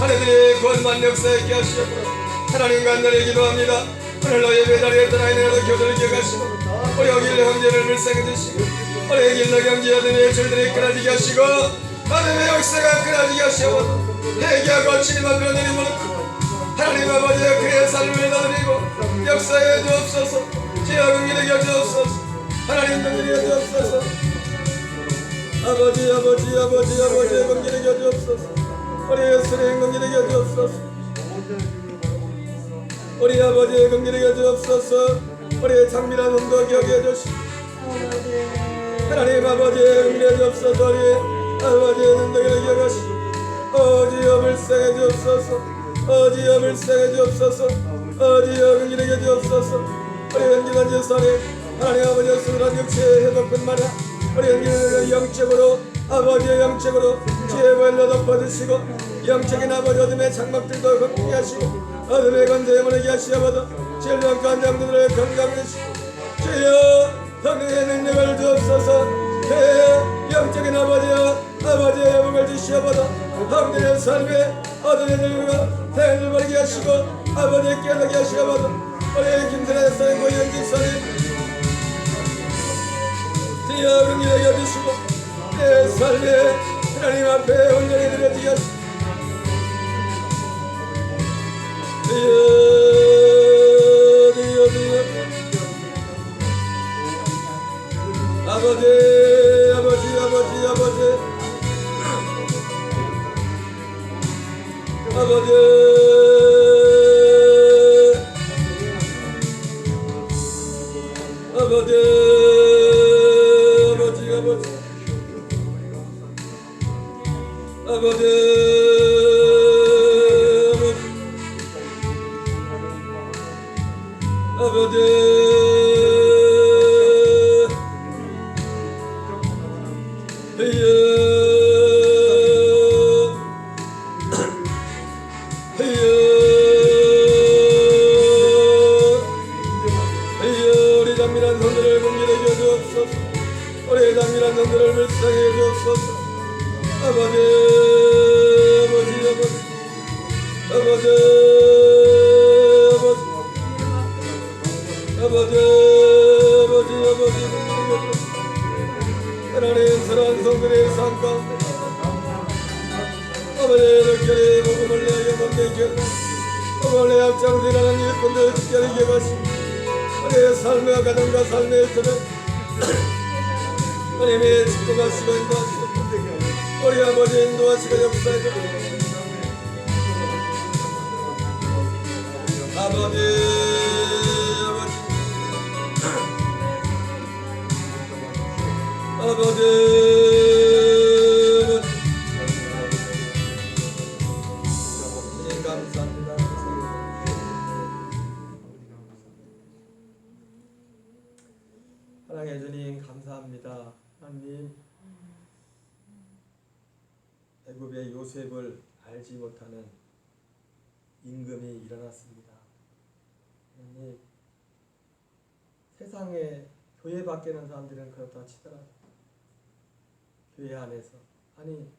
아내들이 구원만 역사에 있게 하시옵소서. 하나님 간절히 기도합니다. 오늘로 예배자리에 떠나 있는 교도를 기억하시고 우리 어길 형제를 불쌍히 드시고 우리 길러 경제자들의 줄들이 끊어지게 하시고 하나님의 역사가 끊어지게 하시고 회개하고 주님만 변호리 무릎 하나님 아버지의 그의 삶을 나누리고 역사해 주옵소서. 주여 긍휼히 여주옵소서. 하나님 긍휼히 여주옵소서. 아버지 아버지 아버지 아버지 긍휼히 여주옵소서. 우리 예수님 긍휼히 여주옵소서. 우리 아버지의 긍휼히 여주옵소서. 우리의 장밀한 hum도 기억해 주시고 하나님 아버지의 긍휼히 여주옵소서. 우리 아버지의 능력을 기억하시고 어지여 불쌍해 주옵소서. 어지여 불쌍해 주옵소서. 어지여 긍휼히 여주옵소서. 우리 연기한 예수님 하나님 아버지의 수술한 육체의 회복뿐만 아니라 우리 연기는 영적으로 아버지의 영적으로 지혜의 보혈로 덮어주시고 영적인 아버지 어둠의 장막들도 걷게 하시고 어둠의 권세에 무너게 하시어버도 질병 간장들을 건강하시고 주여 성령의 능력을 주옵소서. 그의 영적인 아버지의 회복을 주시어버도 성도의 삶에 어둠의 능력과 태양을 버리게 하시고 아버지의 깨닫게 하시어버도 우리 김선의 사님 고현진 사님 주여 긍휼히 여기시고 내 삶에 하나님 앞에 온전히 드려지게 하시고 아버지 아버지 아버지 아버지 아버지 아버지 아버지 우리 단밀한 손들을 공개해 주옵소서. 우리 단밀한 손들을 불쌍히 주옵소서. 아버지 아버지 아버지 아버지 아버지 아버지 아버지 하나님 사랑하는 성들의 삶 가운데 아버지의 특별히 복음을 내게 넘기게 복음을 내 앞장서라는 일꾼들 특별히 기억하시고 우리의 삶과 가정과 삶의 일들을 하나님의 축복하시고 인도하시고 우리 아버지 인도하시고 역사해 아버지 감사합니다. 사랑해 주님 감사합니다. 하나님, 애굽의 요셉을 알지 못하는 임금이 일어났습니다. 하나님, 세상에 교회 밖에는 사람들은 그렇다 치더라도 교회 안에서, 아니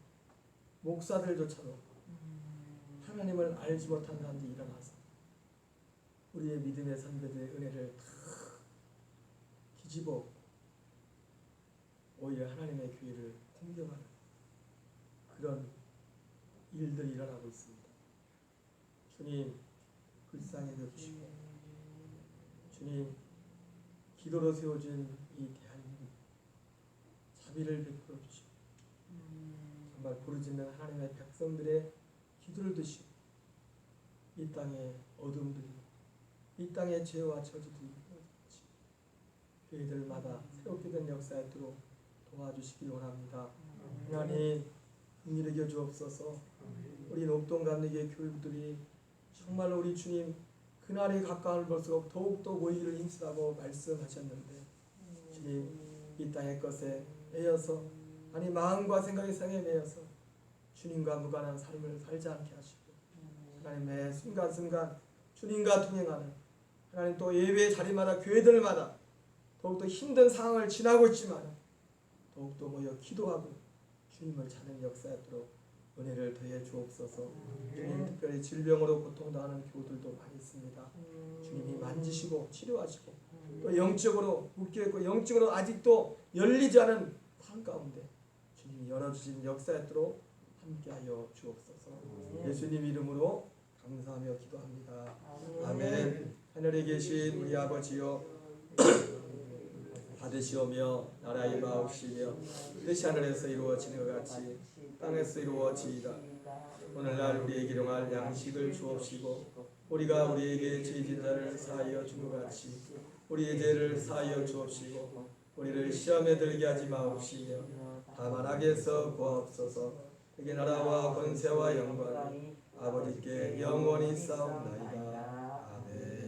목사들조차도 하나님을 알지 못한 사람들이 일어나서 우리의 믿음의 선배들의 은혜를 다 뒤집어 오히려 하나님의 교회를 공격하는 그런 일들이 일어나고 있습니다. 주님, 불쌍히 여기시고 주님, 기도로 세워진 이 대한민국 자비를 베풀어 주시고 정말 부르짖는 하나님의 백성들의 기도를 드시고 이 땅의 어둠들이, 이 땅의 죄와 저주들이 교회들마다 새롭게 된 역사에 있도록 도와주시기 원합니다. 하나님, 긍휼히 여겨 주옵소서. 우리 녹동 감리교회 교우들이 정말 우리 주님 그날이 가까운 볼수록 더욱더 모이기를 힘쓰라고 말씀하셨는데 주님, 이 땅의 것에 매여서, 아니 마음과 생각의 상에 매여서 주님과 무관한 삶을 살지 않게 하시고 하나님의 순간순간 주님과 동행하는, 하나님 또 예배 자리마다 교회들마다 더욱더 힘든 상황을 지나고 있지만 더욱더 모여 기도하고 주님을 찾는 역사였도록 은혜를 더해 주옵소서. 주님, 특별히 질병으로 고통당하는 교우들도 많이 있습니다. 주님이 만지시고 치료하시고 또 영적으로 묶여있고 영적으로 아직도 열리지 않은 삶 가운데 주님이 열어주신 역사였도록 함께하여 주옵소서. 예수님 이름으로 감사하며 기도합니다. 아멘. 하늘에 계신 우리 아버지여, 받으시오며 나라의 마옵시며 뜻이 하늘에서 이루어지는 것 같이 땅에서 이루어지이다. 오늘날 우리에게 일용할 양식을 주옵시고 우리가 우리에게 죄진 자를 사하여 준 것 같이 우리의 죄를 사하여 주옵시고 우리를 시험에 들게 하지 마옵시며 다만 악에서 구하옵소서. 그게 나라와 권세와 영광이 아버지께 영원히 싸움나이다. 아멘.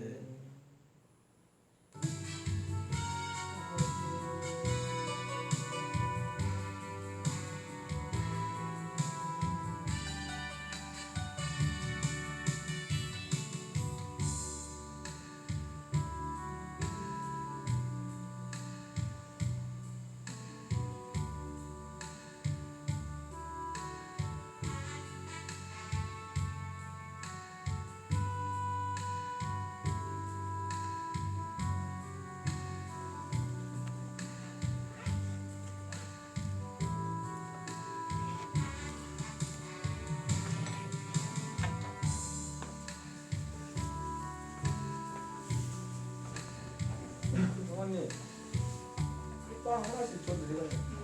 어머니, 빵 하나씩 좀 드려요.